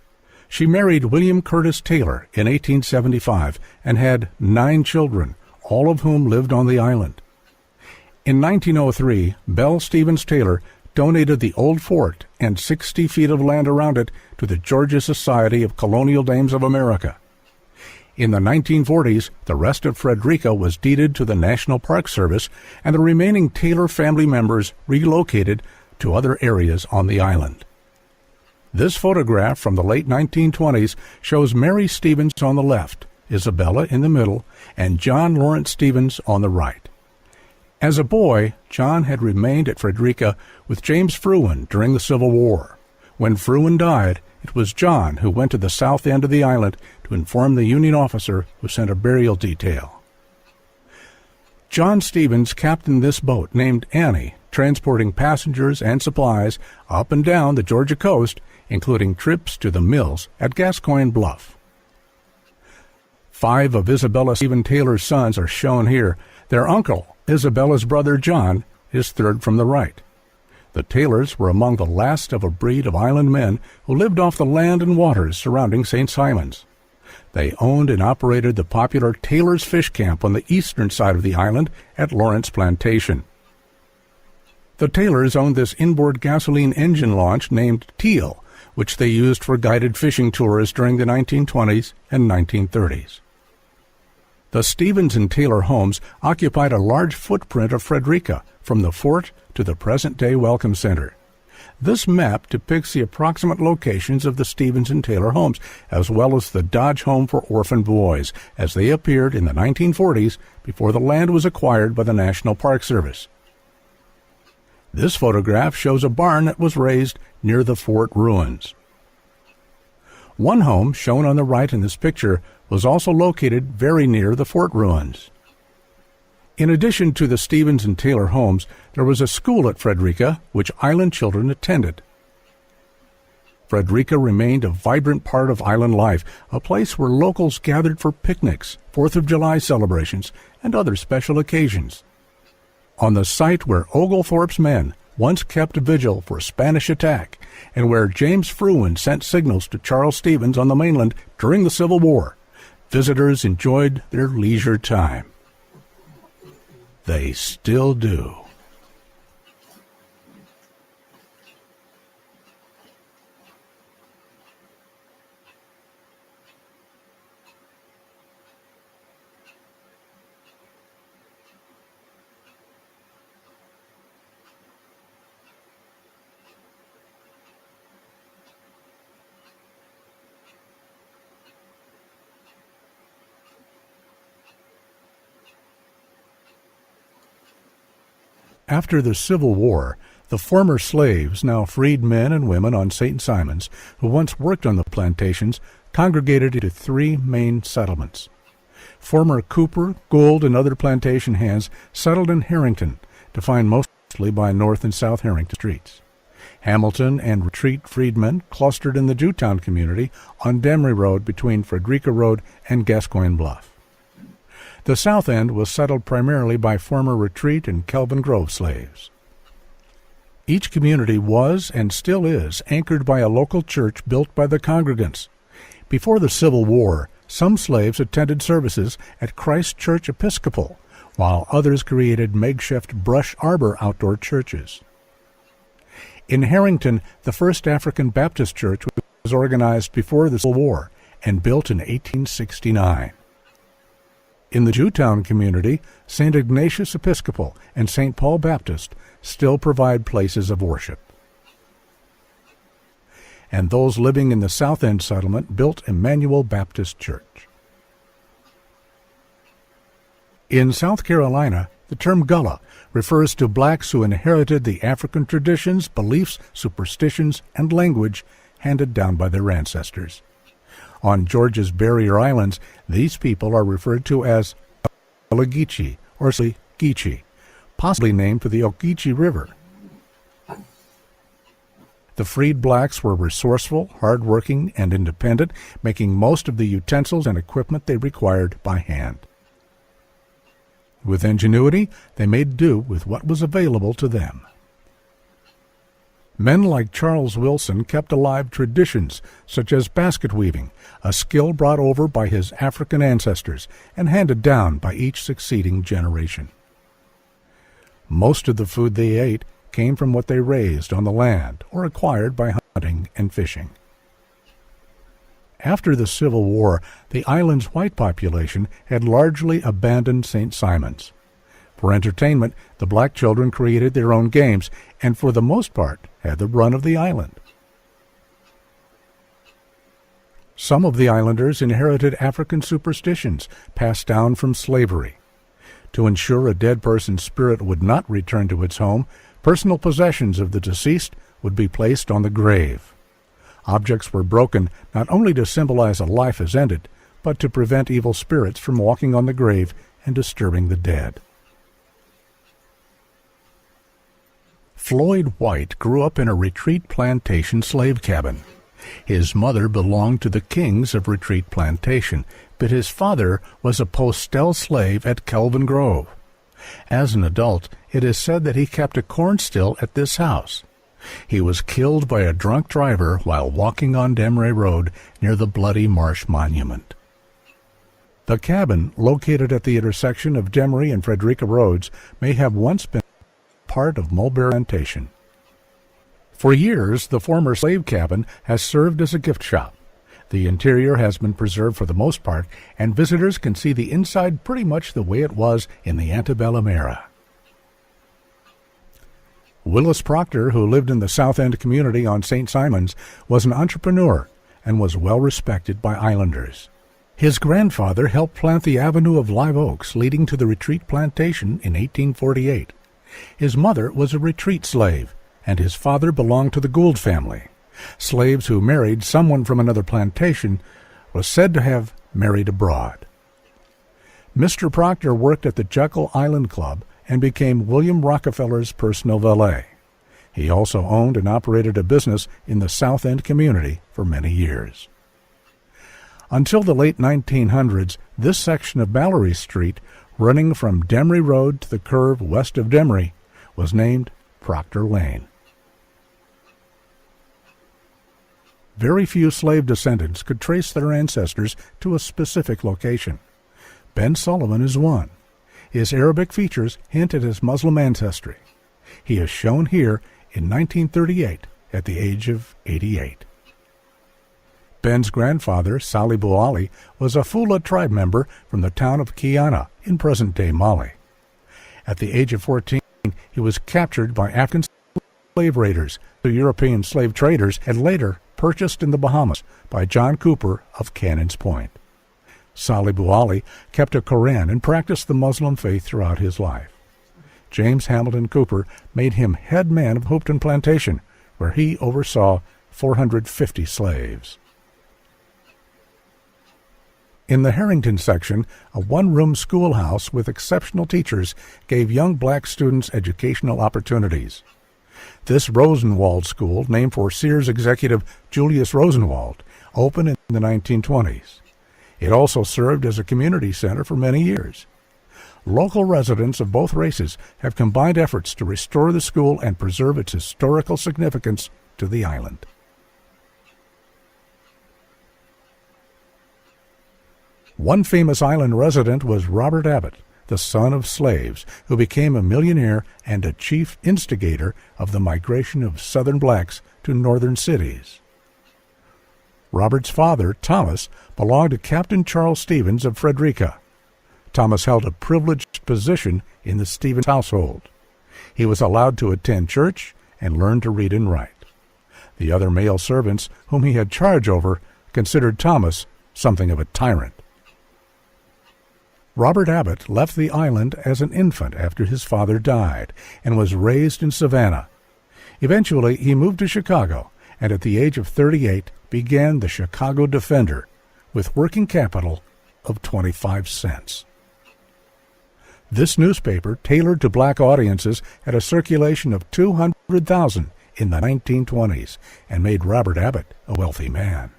She married William Curtis Taylor in 1875 and had 9 children, all of whom lived on the island. In 1903, Belle Stevens Taylor donated the old fort and 60 feet of land around it to the Georgia Society of Colonial Dames of America. In the 1940s, the rest of Frederica was deeded to the National Park Service, and the remaining Taylor family members relocated to other areas on the island. This photograph from the late 1920s shows Mary Stevens on the left, Isabella in the middle, and John Lawrence Stevens on the right. As a boy, John had remained at Frederica with James Fruin during the Civil War. When Fruin died, it was John who went to the south end of the island to inform the Union officer who sent a burial detail. John Stevens captained this boat named Annie, transporting passengers and supplies up and down the Georgia coast, including trips to the mills at Gascoigne Bluff. 5 of Isabella Stevens Taylor's sons are shown here. Their uncle, Isabella's brother John, is third from the right. The Taylors were among the last of a breed of island men who lived off the land and waters surrounding St. Simon's. They owned and operated the popular Taylor's Fish Camp on the eastern side of the island at Lawrence Plantation. The Taylors owned this inboard gasoline engine launch named Teal, which they used for guided fishing tours during the 1920s and 1930s. The Stevens and Taylor homes occupied a large footprint of Frederica, from the fort to the present-day Welcome Center. This map depicts the approximate locations of the Stevens and Taylor homes, as well as the Dodge Home for Orphan Boys, as they appeared in the 1940s before the land was acquired by the National Park Service. This photograph shows a barn that was raised near the fort ruins. One home, shown on the right in this picture, was also located very near the fort ruins. In addition to the Stevens and Taylor homes, there was a school at Frederica, which island children attended. Frederica remained a vibrant part of island life, a place where locals gathered for picnics, 4th of July celebrations, and other special occasions. On the site where Oglethorpe's men once kept vigil for a Spanish attack, and where James Fruin sent signals to Charles Stevens on the mainland during the Civil War, visitors enjoyed their leisure time. They still do. After the Civil War, the former slaves, now freed men and women on St. Simon's, who once worked on the plantations, congregated into 3 main settlements. Former Cooper, Gould, and other plantation hands settled in Harrington, defined mostly by North and South Harrington streets. Hamilton and Retreat freedmen clustered in the Jewtown community on Demery Road between Frederica Road and Gascoigne Bluff. The south end was settled primarily by former Retreat and Kelvin Grove slaves. Each community was, and still is, anchored by a local church built by the congregants. Before the Civil War, some slaves attended services at Christ Church Episcopal, while others created makeshift brush arbor outdoor churches. In Harrington, the first African Baptist church was organized before the Civil War and built in 1869. In the Jewtown community, St. Ignatius Episcopal and St. Paul Baptist still provide places of worship. And those living in the South End settlement built Emmanuel Baptist Church. In South Carolina, the term Gullah refers to blacks who inherited the African traditions, beliefs, superstitions, and language handed down by their ancestors. On Georgia's barrier islands, these people are referred to as Gullah Geechee or Geechee, possibly named for the Ogeechee River. The freed blacks were resourceful, hard-working, and independent, making most of the utensils and equipment they required by hand. With ingenuity, they made do with what was available to them. Men like Charles Wilson kept alive traditions such as basket weaving, a skill brought over by his African ancestors and handed down by each succeeding generation. Most of the food they ate came from what they raised on the land or acquired by hunting and fishing. After the Civil War, the island's white population had largely abandoned St. Simon's. For entertainment, the black children created their own games and, for the most part, had the run of the island. Some of the islanders inherited African superstitions passed down from slavery. To ensure a dead person's spirit would not return to its home, personal possessions of the deceased would be placed on the grave. Objects were broken not only to symbolize a life as ended, but to prevent evil spirits from walking on the grave and disturbing the dead. Floyd White grew up in a Retreat Plantation slave cabin. His mother belonged to the Kings of Retreat Plantation, but his father was a postel slave at Kelvin Grove. As an adult, it is said that he kept a corn still at this house. He was killed by a drunk driver while walking on Demery Road near the Bloody Marsh Monument. The cabin, located at the intersection of Demery and Frederica Roads, may have once been part of Mulberry Plantation. For years, the former slave cabin has served as a gift shop. The interior has been preserved for the most part, and visitors can see the inside pretty much the way it was in the antebellum era. Willis Proctor, who lived in the South End community on St. Simon's, was an entrepreneur and was well respected by islanders. His grandfather helped plant the avenue of live oaks leading to the Retreat Plantation in 1848. His mother was a Retreat slave, and his father belonged to the Gould family. Slaves who married someone from another plantation was said to have married abroad. Mr. Proctor worked at the Jekyll Island Club and became William Rockefeller's personal valet. He also owned and operated a business in the South End community for many years. Until the late 1900s, this section of Mallory Street, running from Demery Road to the curve west of Demery, was named Proctor Lane. Very few slave descendants could trace their ancestors to a specific location. Ben Sullivan is one. His Arabic features hint at his Muslim ancestry. He is shown here in 1938 at the age of 88. Ben's grandfather, Salibu Ali, was a Fula tribe member from the town of Kiana in present-day Mali. At the age of 14, he was captured by African slave raiders, the European slave traders, and later purchased in the Bahamas by John Cooper of Cannons Point. Salibu Ali kept a Koran and practiced the Muslim faith throughout his life. James Hamilton Cooper made him head man of Hoopton Plantation, where he oversaw 450 slaves. In the Harrington section, a one-room schoolhouse with exceptional teachers gave young black students educational opportunities. This Rosenwald School, named for Sears executive Julius Rosenwald, opened in the 1920s. It also served as a community center for many years. Local residents of both races have combined efforts to restore the school and preserve its historical significance to the island. One famous island resident was Robert Abbott, the son of slaves, who became a millionaire and a chief instigator of the migration of Southern blacks to northern cities. Robert's father, Thomas, belonged to Captain Charles Stevens of Frederica. Thomas held a privileged position in the Stevens household. He was allowed to attend church and learn to read and write. The other male servants whom he had charge over considered Thomas something of a tyrant. Robert Abbott left the island as an infant after his father died and was raised in Savannah. Eventually, he moved to Chicago, and at the age of 38 began the Chicago Defender with working capital of 25 cents. This newspaper, tailored to black audiences, had a circulation of 200,000 in the 1920s and made Robert Abbott a wealthy man.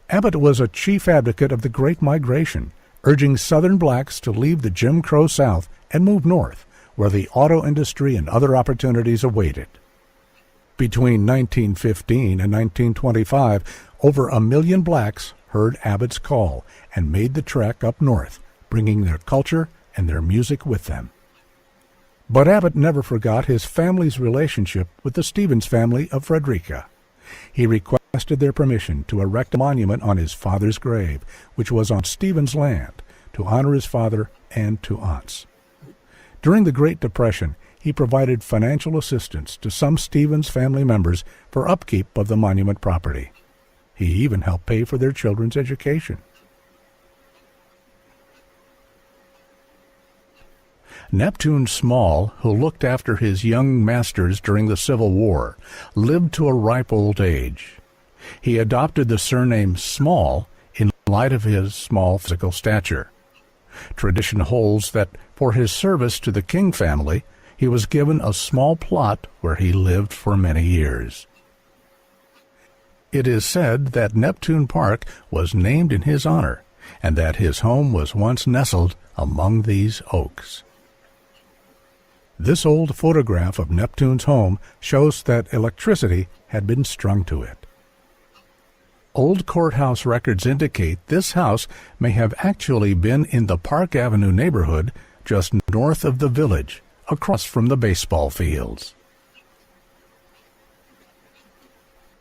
Abbott was a chief advocate of the Great Migration, urging Southern blacks to leave the Jim Crow South and move north, where the auto industry and other opportunities awaited. Between 1915 and 1925, over 1 million blacks heard Abbott's call and made the trek up north, bringing their culture and their music with them. But Abbott never forgot his family's relationship with the Stevens family of Frederica. He requested their permission to erect a monument on his father's grave, which was on Stevens' land, to honor his father and two aunts. During the Great Depression, he provided financial assistance to some Stevens family members for upkeep of the monument property. He even helped pay for their children's education. Neptune Small, who looked after his young masters during the Civil War, lived to a ripe old age. He adopted the surname Small in light of his small physical stature. Tradition holds that for his service to the King family, he was given a small plot where he lived for many years. It is said that Neptune Park was named in his honor, and that his home was once nestled among these oaks. This old photograph of Neptune's home shows that electricity had been strung to it. Old courthouse records indicate this house may have actually been in the Park Avenue neighborhood just north of the village, across from the baseball fields.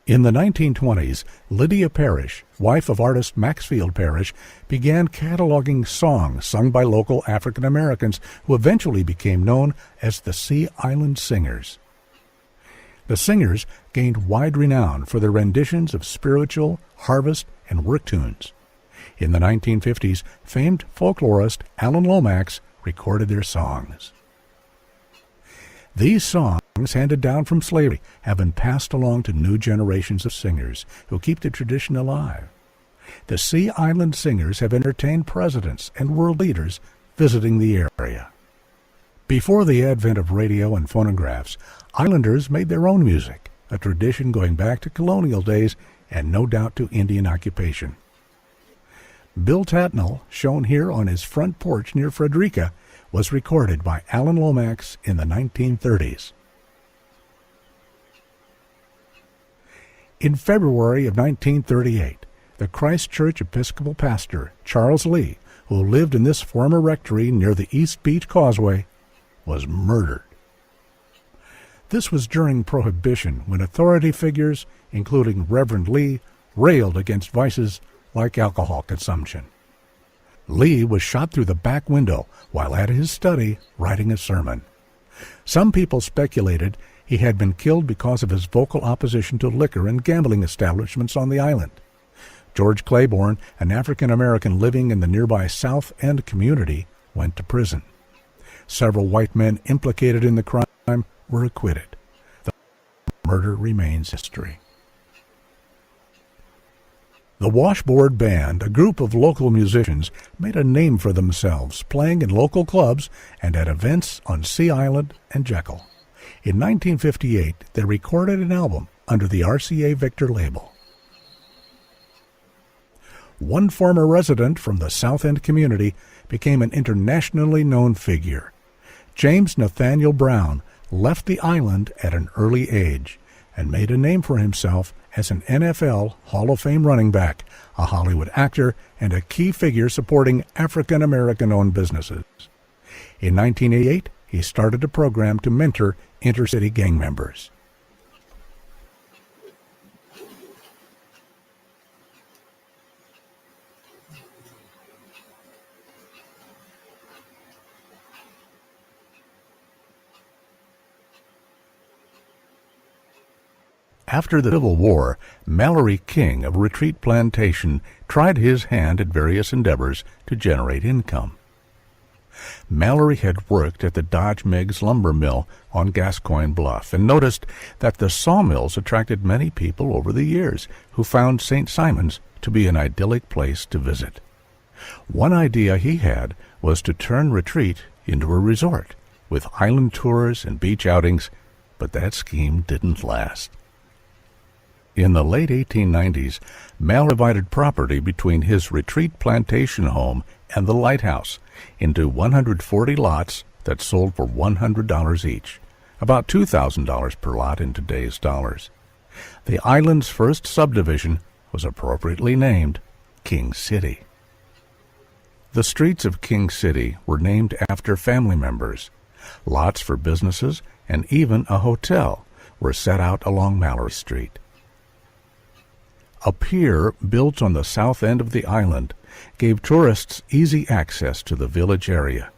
In the 1920s, Lydia Parrish, wife of artist Maxfield Parrish, began cataloging songs sung by local African Americans who eventually became known as the Sea Island Singers. The singers gained wide renown for their renditions of spiritual, harvest, and work tunes. In the 1950s, famed folklorist Alan Lomax recorded their songs. These songs, handed down from slavery, have been passed along to new generations of singers who keep the tradition alive. The Sea Island Singers have entertained presidents and world leaders visiting the area. Before the advent of radio and phonographs, islanders made their own music, a tradition going back to colonial days and no doubt to Indian occupation. Bill Tatnall, shown here on his front porch near Frederica, was recorded by Alan Lomax in the 1930s. In February of 1938, the Christchurch Episcopal pastor, Charles Lee, who lived in this former rectory near the East Beach Causeway, was murdered. This was during Prohibition, when authority figures, including Reverend Lee, railed against vices like alcohol consumption. Lee was shot through the back window while at his study writing a sermon. Some people speculated he had been killed because of his vocal opposition to liquor and gambling establishments on the island. George Claiborne, an African-American living in the nearby South End community, went to prison. Several white men implicated in the crime were acquitted. The murder remains history. The Washboard Band, a group of local musicians, made a name for themselves, playing in local clubs and at events on Sea Island and Jekyll. In 1958, they recorded an album under the RCA Victor label. One former resident from the South End community became an internationally known figure. James Nathaniel Brown left the island at an early age and made a name for himself as an NFL Hall of Fame running back, a Hollywood actor, and a key figure supporting African-American-owned businesses. In 1988, he started a program to mentor inter-city gang members. After the Civil War, Mallory King of Retreat Plantation tried his hand at various endeavors to generate income. Mallory had worked at the Dodge Miggs lumber mill on Gascoigne Bluff and noticed that the sawmills attracted many people over the years who found St. Simon's to be an idyllic place to visit. One idea he had was to turn Retreat into a resort with island tours and beach outings, but that scheme didn't last. In the late 1890s, Mal divided property between his Retreat Plantation home and the lighthouse into 140 lots that sold for $100 each, about $2,000 per lot in today's dollars. The island's first subdivision was appropriately named King City. The streets of King City were named after family members. Lots for businesses and even a hotel were set out along Mallory Street. A pier built on the south end of the island gave tourists easy access to the village area.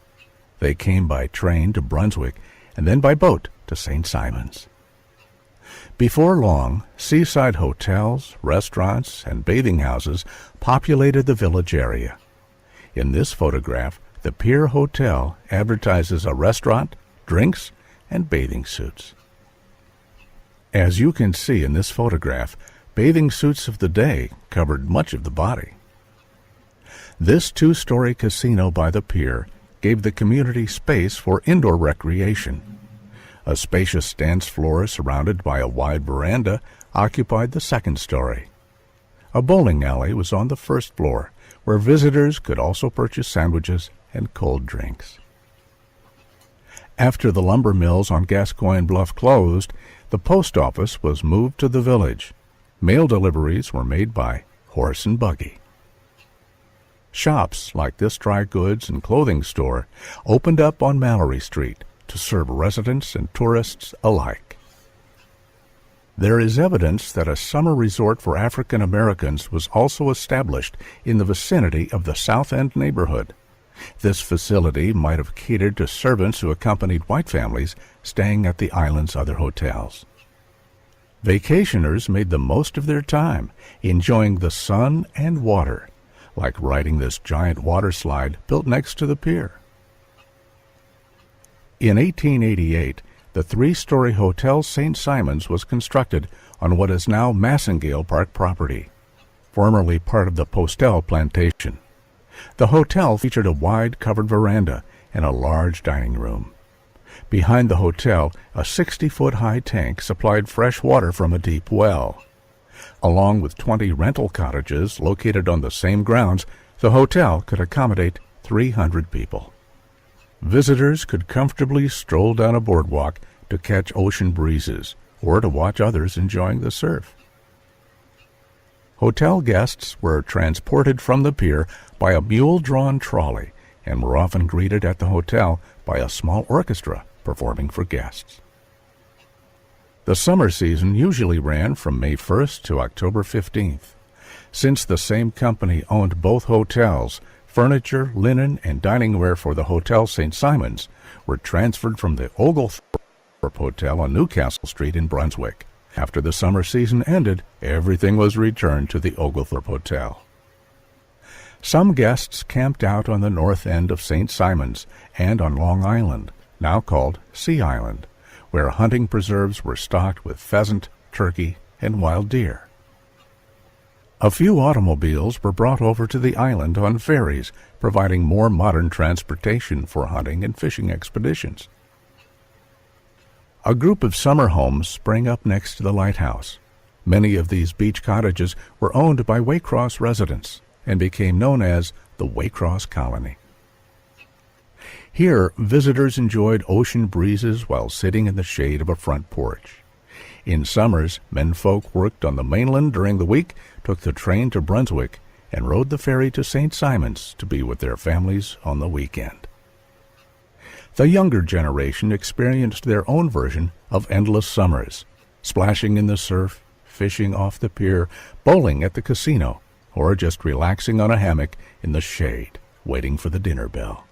They came by train to Brunswick and then by boat to St. Simon's. Before long, seaside hotels, restaurants, and bathing houses populated the village area. In this photograph, the Pier Hotel advertises a restaurant, drinks, and bathing suits. As you can see in this photograph, bathing suits of the day covered much of the body. This two-story casino by the pier gave the community space for indoor recreation. A spacious dance floor surrounded by a wide veranda occupied the second story. A bowling alley was on the first floor, where visitors could also purchase sandwiches and cold drinks. After the lumber mills on Gascoigne Bluff closed, the post office was moved to the village. Mail deliveries were made by horse and buggy. Shops like this dry goods and clothing store opened up on Mallory Street to serve residents and tourists alike. There is evidence that a summer resort for African Americans was also established in the vicinity of the South End neighborhood. This facility might have catered to servants who accompanied white families staying at the island's other hotels. Vacationers made the most of their time, enjoying the sun and water, like riding this giant water slide built next to the pier. In 1888, the three-story Hotel St. Simon's was constructed on what is now Massengale Park property. formerly part of the Postel plantation. The hotel featured a wide covered veranda and a large dining room. Behind the hotel, a 60-foot-high tank supplied fresh water from a deep well. Along with 20 rental cottages located on the same grounds, the hotel could accommodate 300 people. Visitors could comfortably stroll down a boardwalk to catch ocean breezes or to watch others enjoying the surf. Hotel guests were transported from the pier by a mule-drawn trolley and were often greeted at the hotel by a small orchestra performing for guests. The summer season usually ran from May 1st to October 15th. Since the same company owned both hotels, furniture, linen, and dining ware for the Hotel St. Simons were transferred from the Oglethorpe Hotel on Newcastle Street in Brunswick. After the summer season ended, everything was returned to the Oglethorpe Hotel. Some guests camped out on the north end of St. Simons and on Long Island, now called Sea Island, where hunting preserves were stocked with pheasant, turkey, and wild deer. A few automobiles were brought over to the island on ferries, providing more modern transportation for hunting and fishing expeditions. A group of summer homes sprang up next to the lighthouse. Many of these beach cottages were owned by Waycross residents and became known as the Waycross Colony. Here, visitors enjoyed ocean breezes while sitting in the shade of a front porch. In summers, menfolk worked on the mainland during the week, took the train to Brunswick, and rode the ferry to St. Simons to be with their families on the weekend. The younger generation experienced their own version of endless summers, splashing in the surf, fishing off the pier, bowling at the casino, or just relaxing on a hammock in the shade, waiting for the dinner bell.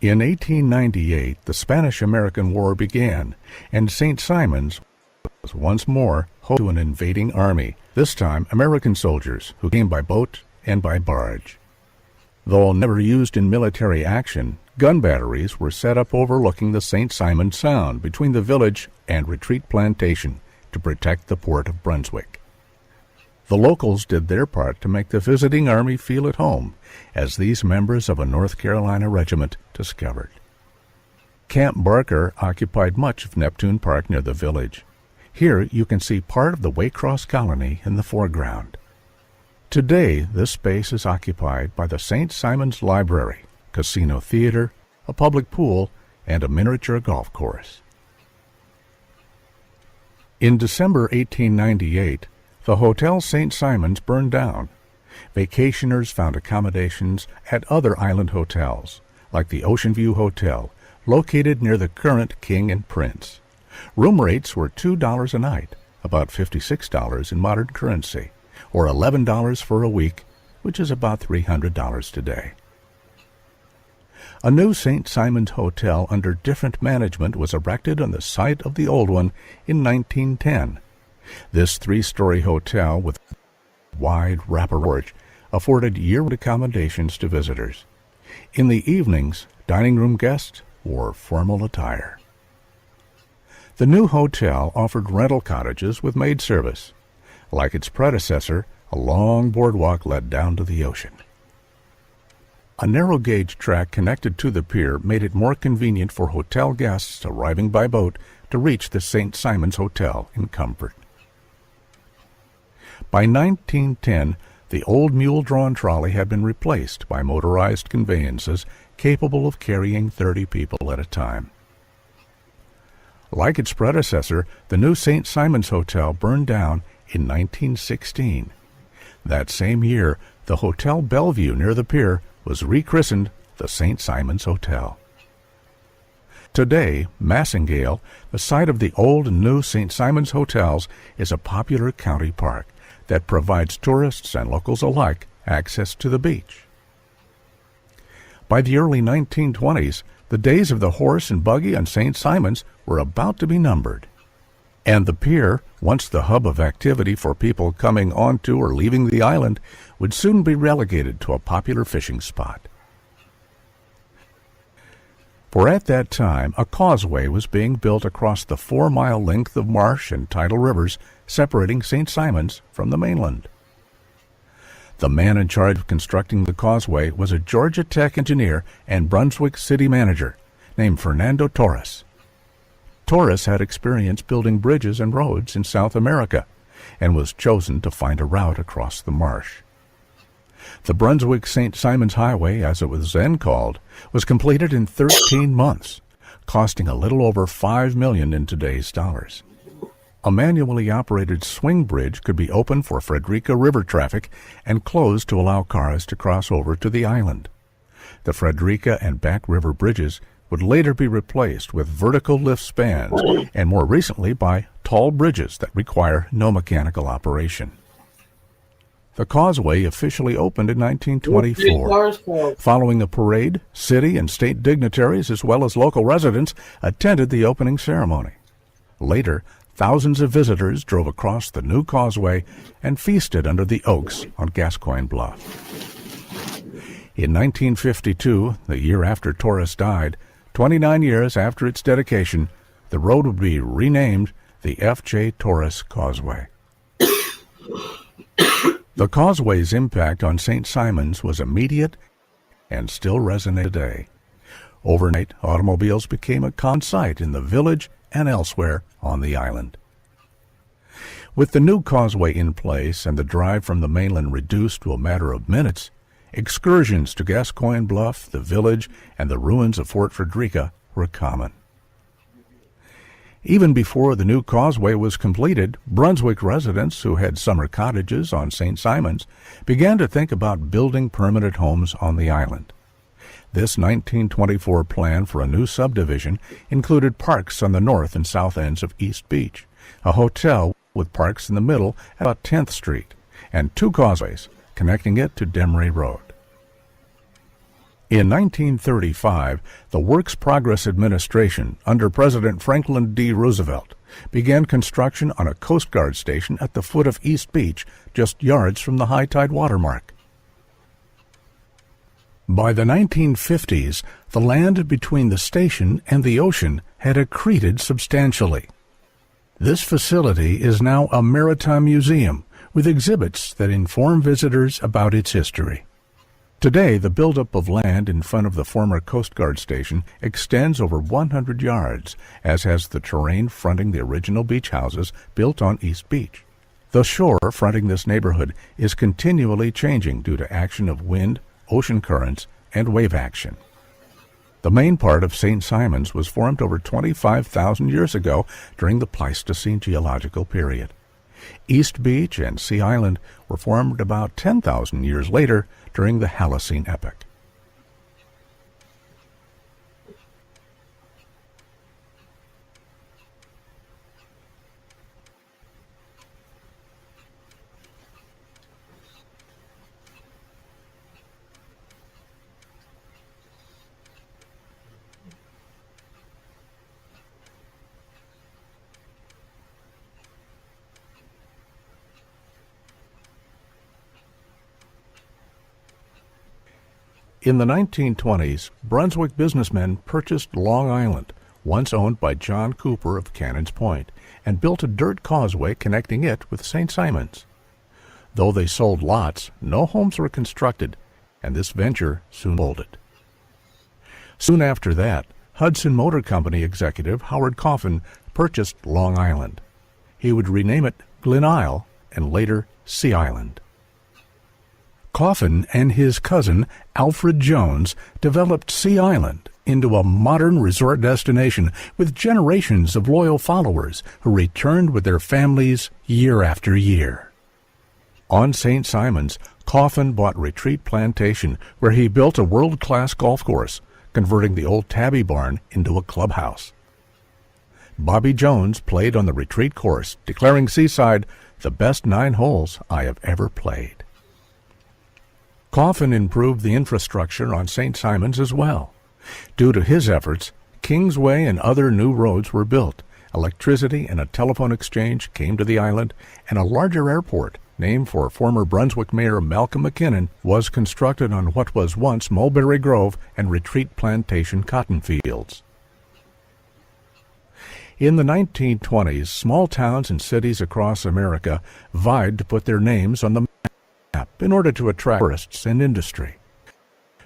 In 1898, the Spanish-American War began, and St. Simons was once more home to an invading army, this time American soldiers who came by boat and by barge. Though never used in military action, gun batteries were set up overlooking the St. Simons Sound between the village and Retreat Plantation to protect the port of Brunswick. The locals did their part to make the visiting army feel at home, as these members of a North Carolina regiment discovered. Camp Barker occupied much of Neptune Park near the village. Here you can see part of the Waycross Colony in the foreground. Today, this space is occupied by the St. Simons Library, casino theater, a public pool, and a miniature golf course. In December 1898, the Hotel St. Simons burned down. Vacationers found accommodations at other island hotels, like the Ocean View Hotel, located near the current King and Prince. Room rates were $2 a night, about $56 in modern currency, or $11 for a week, which is about $300 today. A new St. Simons Hotel under different management was erected on the site of the old one in 1910. This three-story hotel with wide wrapper porch afforded year-round accommodations to visitors. In the evenings, dining room guests wore formal attire. The new hotel offered rental cottages with maid service. Like its predecessor, a long boardwalk led down to the ocean. A narrow-gauge track connected to the pier made it more convenient for hotel guests arriving by boat to reach the St. Simons Hotel in comfort. By 1910, the old mule-drawn trolley had been replaced by motorized conveyances capable of carrying 30 people at a time. Like its predecessor, the new St. Simons Hotel burned down in 1916. That same year, the Hotel Bellevue near the pier was rechristened the St. Simons Hotel. Today, Massingale, the site of the old and new St. Simons Hotels, is a popular county park that provides tourists and locals alike access to the beach. By the early 1920s, the days of the horse and buggy on St. Simons were about to be numbered, and the pier, once the hub of activity for people coming onto or leaving the island, would soon be relegated to a popular fishing spot. For at that time, a causeway was being built across the 4-mile length of marsh and tidal rivers separating St. Simons from the mainland. The man in charge of constructing the causeway was a Georgia Tech engineer and Brunswick city manager named Fernando Torres. Torres had experience building bridges and roads in South America and was chosen to find a route across the marsh. The Brunswick-St. Simons Highway, as it was then called, was completed in 13 months, costing a little over $5 million in today's dollars. A manually operated swing bridge could be opened for Frederica River traffic and closed to allow cars to cross over to the island. The Frederica and Back River bridges would later be replaced with vertical lift spans and more recently by tall bridges that require no mechanical operation. The causeway officially opened in 1924. Following a parade, city and state dignitaries as well as local residents attended the opening ceremony. Later, thousands of visitors drove across the new causeway and feasted under the oaks on Gascoigne Bluff. In 1952, the year after Torres died, 29 years after its dedication, the road would be renamed the F.J. Torres Causeway. The causeway's impact on St. Simons was immediate and still resonates today. Overnight, automobiles became a common sight in the village and elsewhere on the island. With the new causeway in place and the drive from the mainland reduced to a matter of minutes, excursions to Gascoigne Bluff, the village, and the ruins of Fort Frederica were common. Even before the new causeway was completed, Brunswick residents who had summer cottages on St. Simons began to think about building permanent homes on the island. This 1924 plan for a new subdivision included parks on the north and south ends of East Beach, a hotel with parks in the middle at about 10th Street, and two causeways connecting it to Demery Road. In 1935, the Works Progress Administration, under President Franklin D. Roosevelt, began construction on a Coast Guard station at the foot of East Beach, just yards from the high tide water mark. By the 1950s, the land between the station and the ocean had accreted substantially. This facility is now a maritime museum with exhibits that inform visitors about its history. Today, the buildup of land in front of the former Coast Guard station extends over 100 yards, as has the terrain fronting the original beach houses built on East Beach. The shore fronting this neighborhood is continually changing due to action of wind, ocean currents, and wave action. The main part of St. Simons was formed over 25,000 years ago during the Pleistocene geological period. East Beach and Sea Island were formed about 10,000 years later during the Holocene epoch. In the 1920s, Brunswick businessmen purchased Long Island, once owned by John Cooper of Cannons Point, and built a dirt causeway connecting it with St. Simons. Though they sold lots, no homes were constructed, and this venture soon folded. Soon after that, Hudson Motor Company executive Howard Coffin purchased Long Island. He would rename it Glen Isle and later Sea Island. Coffin and his cousin, Alfred Jones, developed Sea Island into a modern resort destination with generations of loyal followers who returned with their families year after year. On St. Simons, Coffin bought Retreat Plantation, where he built a world-class golf course, converting the old Tabby Barn into a clubhouse. Bobby Jones played on the Retreat course, declaring Seaside the best 9 holes I have ever played. Coffin improved the infrastructure on St. Simons as well. Due to his efforts, Kingsway and other new roads were built, electricity and a telephone exchange came to the island, and a larger airport, named for former Brunswick Mayor Malcolm McKinnon, was constructed on what was once Mulberry Grove and Retreat Plantation cotton fields. In the 1920s, small towns and cities across America vied to put their names on the map in order to attract tourists and industry.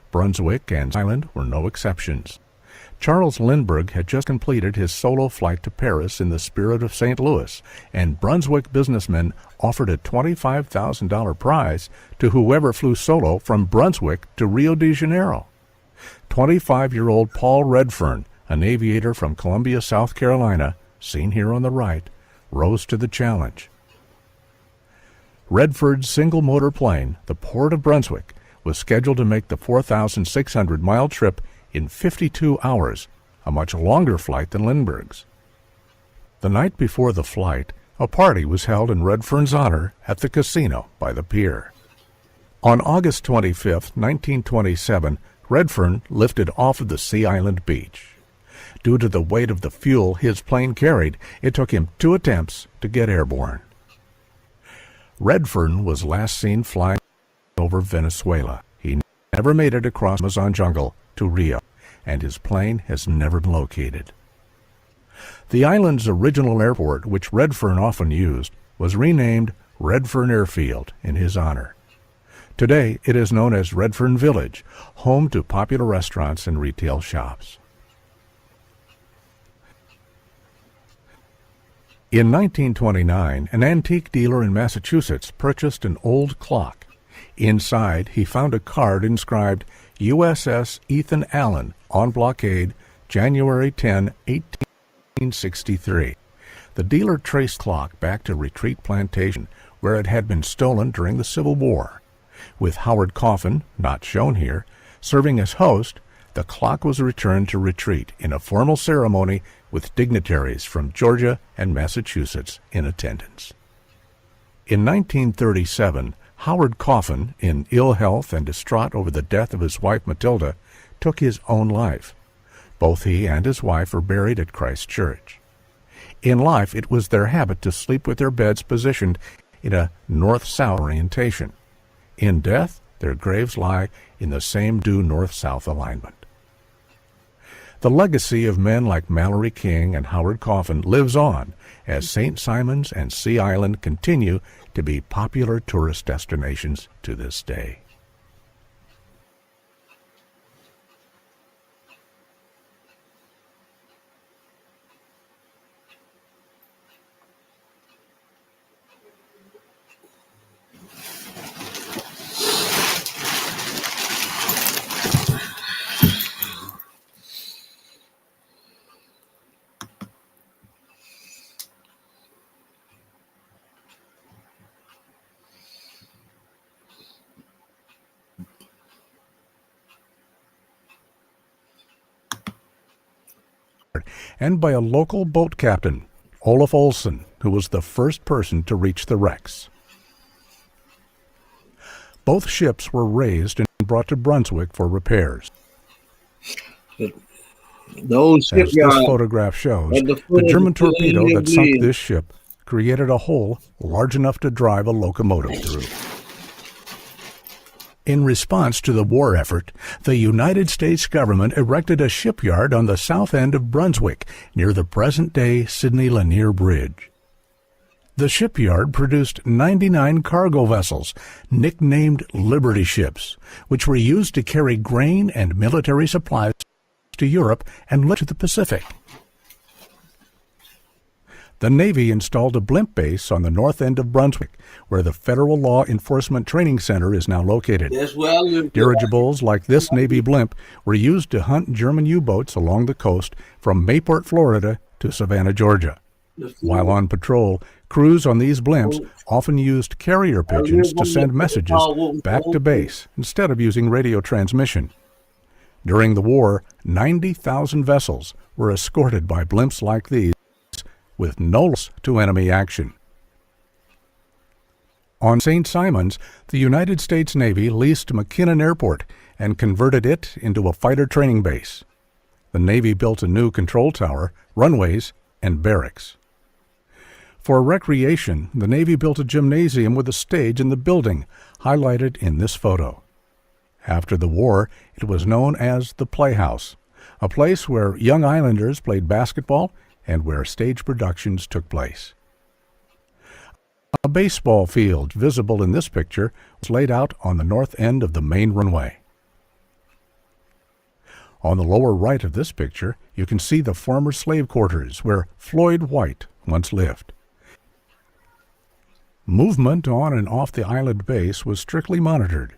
Brunswick and Island were no exceptions. Charles Lindbergh had just completed his solo flight to Paris in the spirit of St. Louis, and Brunswick businessmen offered a $25,000 prize to whoever flew solo from Brunswick to Rio de Janeiro. 25-year-old Paul Redfern, an aviator from Columbia, South Carolina, seen here on the right, rose to the challenge. Redfern's single-motor plane, the Port of Brunswick, was scheduled to make the 4,600-mile trip in 52 hours, a much longer flight than Lindbergh's. The night before the flight, a party was held in Redfern's honor at the casino by the pier. On August 25, 1927, Redfern lifted off of the Sea Island beach. Due to the weight of the fuel his plane carried, it took him 2 attempts to get airborne. Redfern was last seen flying over Venezuela. He never made it across Amazon jungle to Rio, and his plane has never been located. The island's original airport, which Redfern often used, was renamed Redfern Airfield in his honor. Today, it is known as Redfern Village, home to popular restaurants and retail shops. In 1929, an antique dealer in Massachusetts purchased an old clock. Inside, he found a card inscribed USS Ethan Allen on blockade, January 10, 1863. The dealer traced the clock back to Retreat Plantation, where it had been stolen during the Civil War. With Howard Coffin, not shown here, serving as host, the clock was returned to Retreat in a formal ceremony with dignitaries from Georgia and Massachusetts in attendance. In 1937, Howard Coffin, in ill health and distraught over the death of his wife Matilda, took his own life. Both he and his wife were buried at Christ Church. In life, it was their habit to sleep with their beds positioned in a north-south orientation. In death, their graves lie in the same due north-south alignment. The legacy of men like Mallory King and Howard Coffin lives on as St. Simons and Sea Island continue to be popular tourist destinations to this day. And by a local boat captain, Olaf Olsen, who was the first person to reach the wrecks. Both ships were raised and brought to Brunswick for repairs. Those As this photograph shows, the German torpedo that sunk this ship created a hole large enough to drive a locomotive through. In response to the war effort, the United States government erected a shipyard on the south end of Brunswick, near the present-day Sydney Lanier Bridge. The shipyard produced 99 cargo vessels, nicknamed Liberty ships, which were used to carry grain and military supplies to Europe and to the Pacific. The Navy installed a blimp base on the north end of Brunswick, where the Federal Law Enforcement Training Center is now located. Dirigibles like this Navy blimp were used to hunt German U-boats along the coast from Mayport, Florida to Savannah, Georgia. While on patrol, crews on these blimps often used carrier pigeons to send messages back to base instead of using radio transmission. During the war, 90,000 vessels were escorted by blimps like these, with no loss to enemy action. On St. Simons, the United States Navy leased McKinnon Airport and converted it into a fighter training base. The Navy built a new control tower, runways, and barracks. For recreation, the Navy built a gymnasium with a stage in the building, highlighted in this photo. After the war, it was known as the Playhouse, a place where young islanders played basketball and where stage productions took place. A baseball field, visible in this picture, was laid out on the north end of the main runway. On the lower right of this picture, you can see the former slave quarters where Floyd White once lived. Movement on and off the island base was strictly monitored.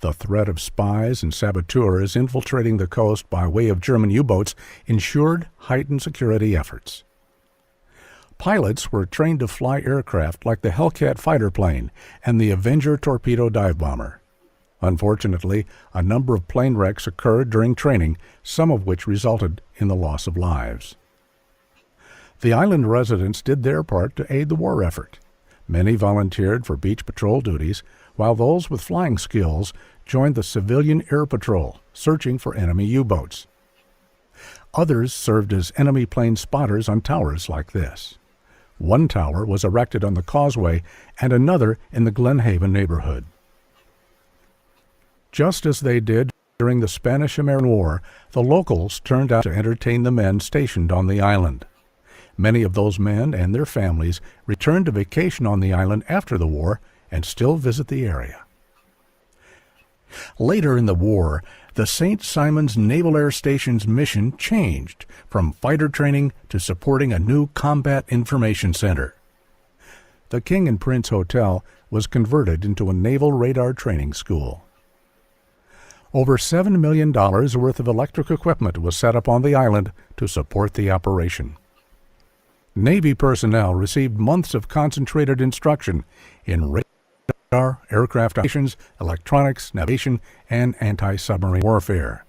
The threat of spies and saboteurs infiltrating the coast by way of German U-boats ensured heightened security efforts. Pilots were trained to fly aircraft like the Hellcat fighter plane and the Avenger torpedo dive bomber. Unfortunately, a number of plane wrecks occurred during training, some of which resulted in the loss of lives. The island residents did their part to aid the war effort. Many volunteered for beach patrol duties, while those with flying skills joined the civilian air patrol, searching for enemy U-boats. Others served as enemy plane spotters on towers like this. One tower was erected on the causeway and another in the Glen Haven neighborhood. Just as they did during the Spanish-American War, the locals turned out to entertain the men stationed on the island. Many of those men and their families returned to vacation on the island after the war and still visit the area. Later in the war, the St. Simons Naval Air Station's mission changed from fighter training to supporting a new combat information center. The King and Prince Hotel was converted into a naval radar training school. Over $7 million worth of electric equipment was set up on the island to support the operation. Navy personnel received months of concentrated instruction in radar, aircraft operations, electronics, navigation, and anti-submarine warfare.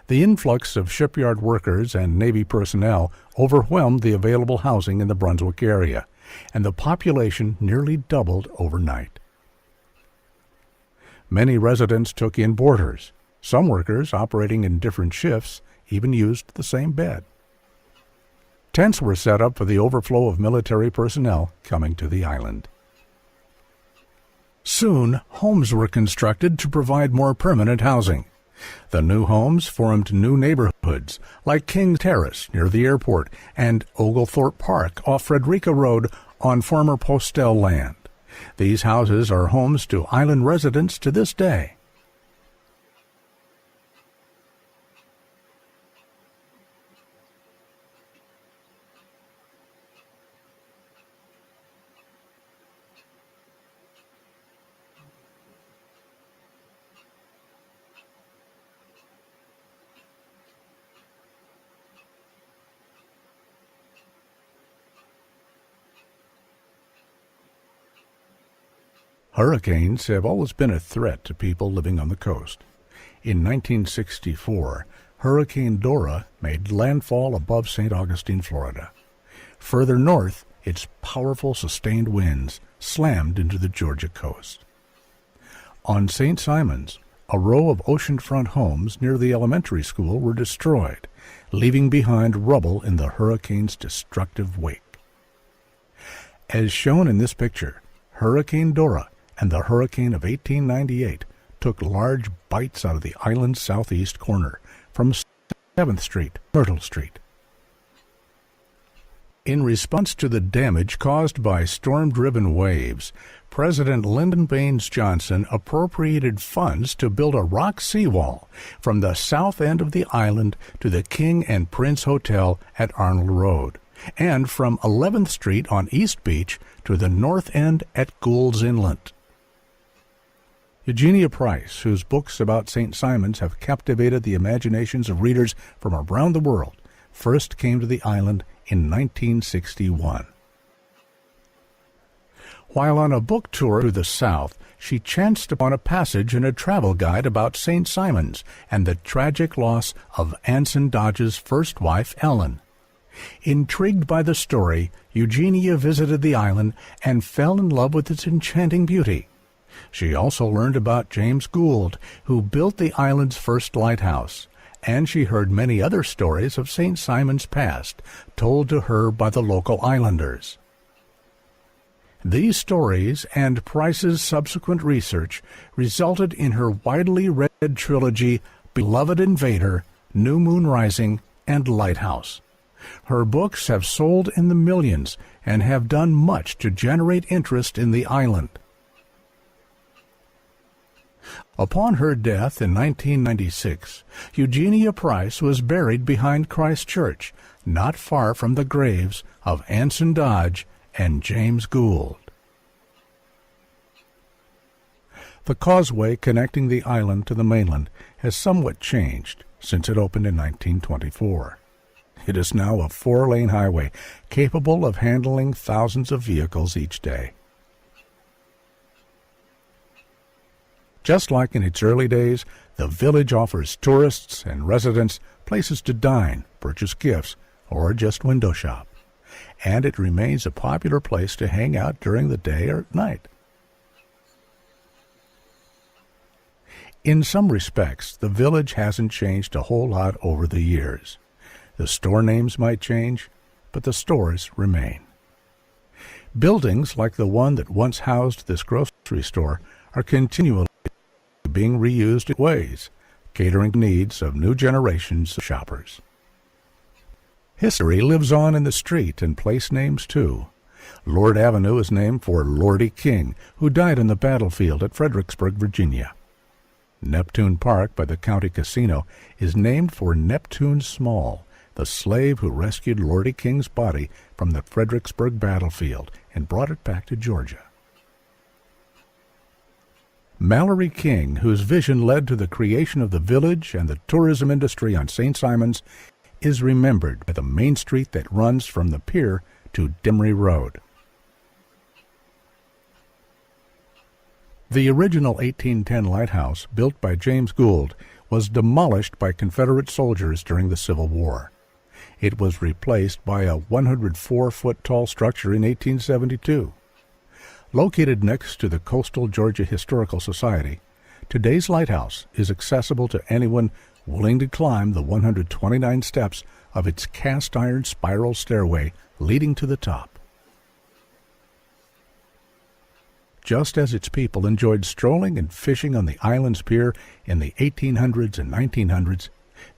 The influx of shipyard workers and Navy personnel overwhelmed the available housing in the Brunswick area, and the population nearly doubled overnight. Many residents took in boarders. Some workers, operating in different shifts, even used the same bed. Tents were set up for the overflow of military personnel coming to the island. Soon, homes were constructed to provide more permanent housing. The new homes formed new neighborhoods, like King's Terrace near the airport and Oglethorpe Park off Frederica Road on former Postel land. These houses are homes to island residents to this day. Hurricanes have always been a threat to people living on the coast. In 1964, Hurricane Dora made landfall above St. Augustine, Florida. Further north, its powerful sustained winds slammed into the Georgia coast. On St. Simons, a row of oceanfront homes near the elementary school were destroyed, leaving behind rubble in the hurricane's destructive wake. As shown in this picture, Hurricane Dora and the hurricane of 1898 took large bites out of the island's southeast corner, from 7th Street to Myrtle Street. In response to the damage caused by storm-driven waves, President Lyndon Baines Johnson appropriated funds to build a rock seawall from the south end of the island to the King and Prince Hotel at Arnold Road, and from 11th Street on East Beach to the north end at Gould's Inlet. EqG Prst, whose books about St. Simons have captivated the imaginations of readers from around the world, first came to the island in 1961. While on a book tour to the south, she chanced upon a passage in a travel guide about St. Simons and the tragic loss of Anson Dodge's first wife, Ellen. Intrigued by the story, Eugenia visited the island and fell in love with its enchanting beauty. She also learned about James Gould, who built the island's first lighthouse, and she heard many other stories of St. Simon's past, told to her by the local islanders. These stories and Price's subsequent research resulted in her widely read trilogy Beloved Invader, New Moon Rising, and lighthouse. Her books have sold in the millions and have done much to generate interest in the island. Upon her death in 1996, EqG Prst was buried behind Christ Church, not far from the graves of Anson Dodge and James Gould. The causeway connecting the island to the mainland has somewhat changed since it opened in 1924. It is now a 4-lane highway capable of handling thousands of vehicles each day. Just like in its early days, the village offers tourists and residents places to dine, purchase gifts, or just window shop. And it remains a popular place to hang out during the day or night. In some respects, the village hasn't changed a whole lot over the years. The store names might change, but the stores remain. Buildings like the one that once housed this grocery store are continually being reused in ways, catering to needs of new generations of shoppers. History lives on in the street and place names too. Lord Avenue is named for Lordy King, who died on the battlefield at Fredericksburg, Virginia. Neptune Park by the county casino is named for Neptune Small, the slave who rescued Lordy King's body from the Fredericksburg battlefield and brought it back to Georgia. Mallory King, whose vision led to the creation of the village and the tourism industry on St. Simon's, is remembered by the main street that runs from the pier to Demery Road. The original 1810 lighthouse, built by James Gould, was demolished by Confederate soldiers during the Civil War. It was replaced by a 104-foot-tall structure in 1872. Located next to the Coastal Georgia Historical Society, today's lighthouse is accessible to anyone willing to climb the 129 steps of its cast-iron spiral stairway leading to the top. Just as its people enjoyed strolling and fishing on the island's pier in the 1800s and 1900s,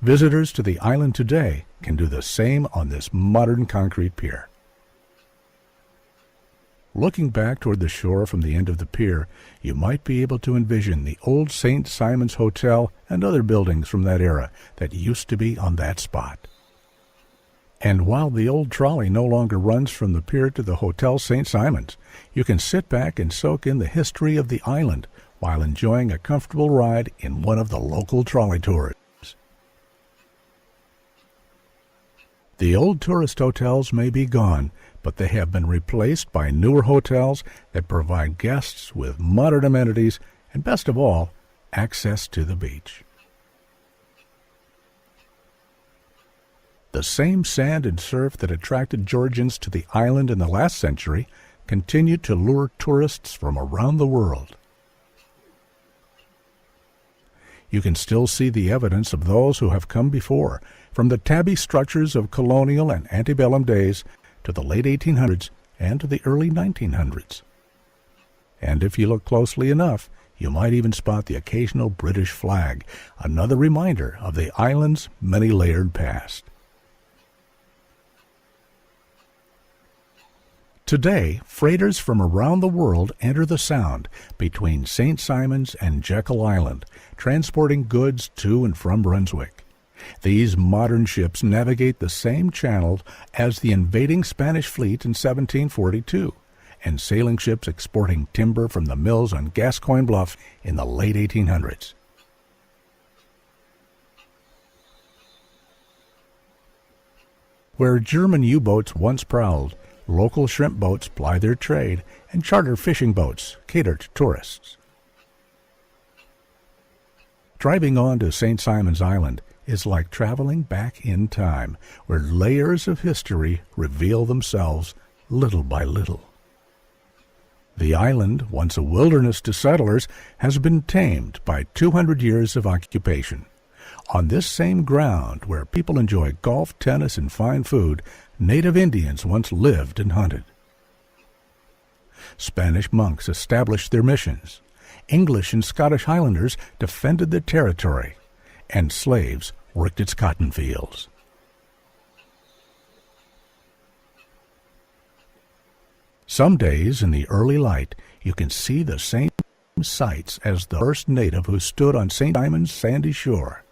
visitors to the island today can do the same on this modern concrete pier. Looking back toward the shore from the end of the pier, you might be able to envision the old St. Simon's Hotel and other buildings from that era that used to be on that spot. And while the old trolley no longer runs from the pier to the Hotel St. Simon's, you can sit back and soak in the history of the island while enjoying a comfortable ride in one of the local trolley tours. The old tourist hotels may be gone, but they have been replaced by newer hotels that provide guests with modern amenities and, best of all, access to the beach. The same sand and surf that attracted Georgians to the island in the last century continue to lure tourists from around the world. You can still see the evidence of those who have come before, from the tabby structures of colonial and antebellum days to the late 1800s and to the early 1900s. And if you look closely enough, you might even spot the occasional British flag, another reminder of the island's many-layered past. Today, freighters from around the world enter the Sound between St. Simon's and Jekyll Island, transporting goods to and from Brunswick. These modern ships navigate the same channel as the invading Spanish fleet in 1742, and sailing ships exporting timber from the mills on Gascoigne Bluff in the late 1800s. Where German U-boats once prowled, local shrimp boats ply their trade, and charter fishing boats cater to tourists. Driving on to St. Simon's Island is like traveling back in time, where layers of history reveal themselves little by little. The island, once a wilderness to settlers, has been tamed by 200 years of occupation. On this same ground, where people enjoy golf, tennis, and fine food, native Indians once lived and hunted. Spanish monks established their missions. English and Scottish Highlanders defended their territory, and slaves worked its cotton fields. Some days in the early light, you can see the same sights as the first native who stood on St. Simon's sandy shore.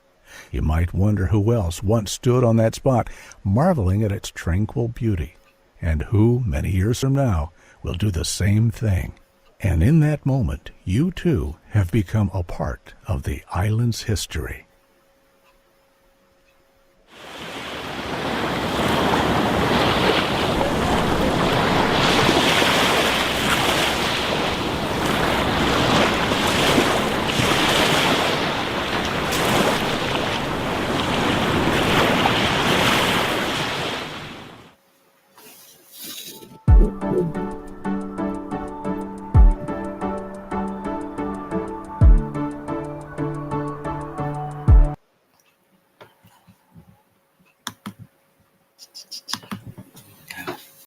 You might wonder who else once stood on that spot, marveling at its tranquil beauty, and who, many years from now, will do the same thing. And in that moment, you too have become a part of the island's history.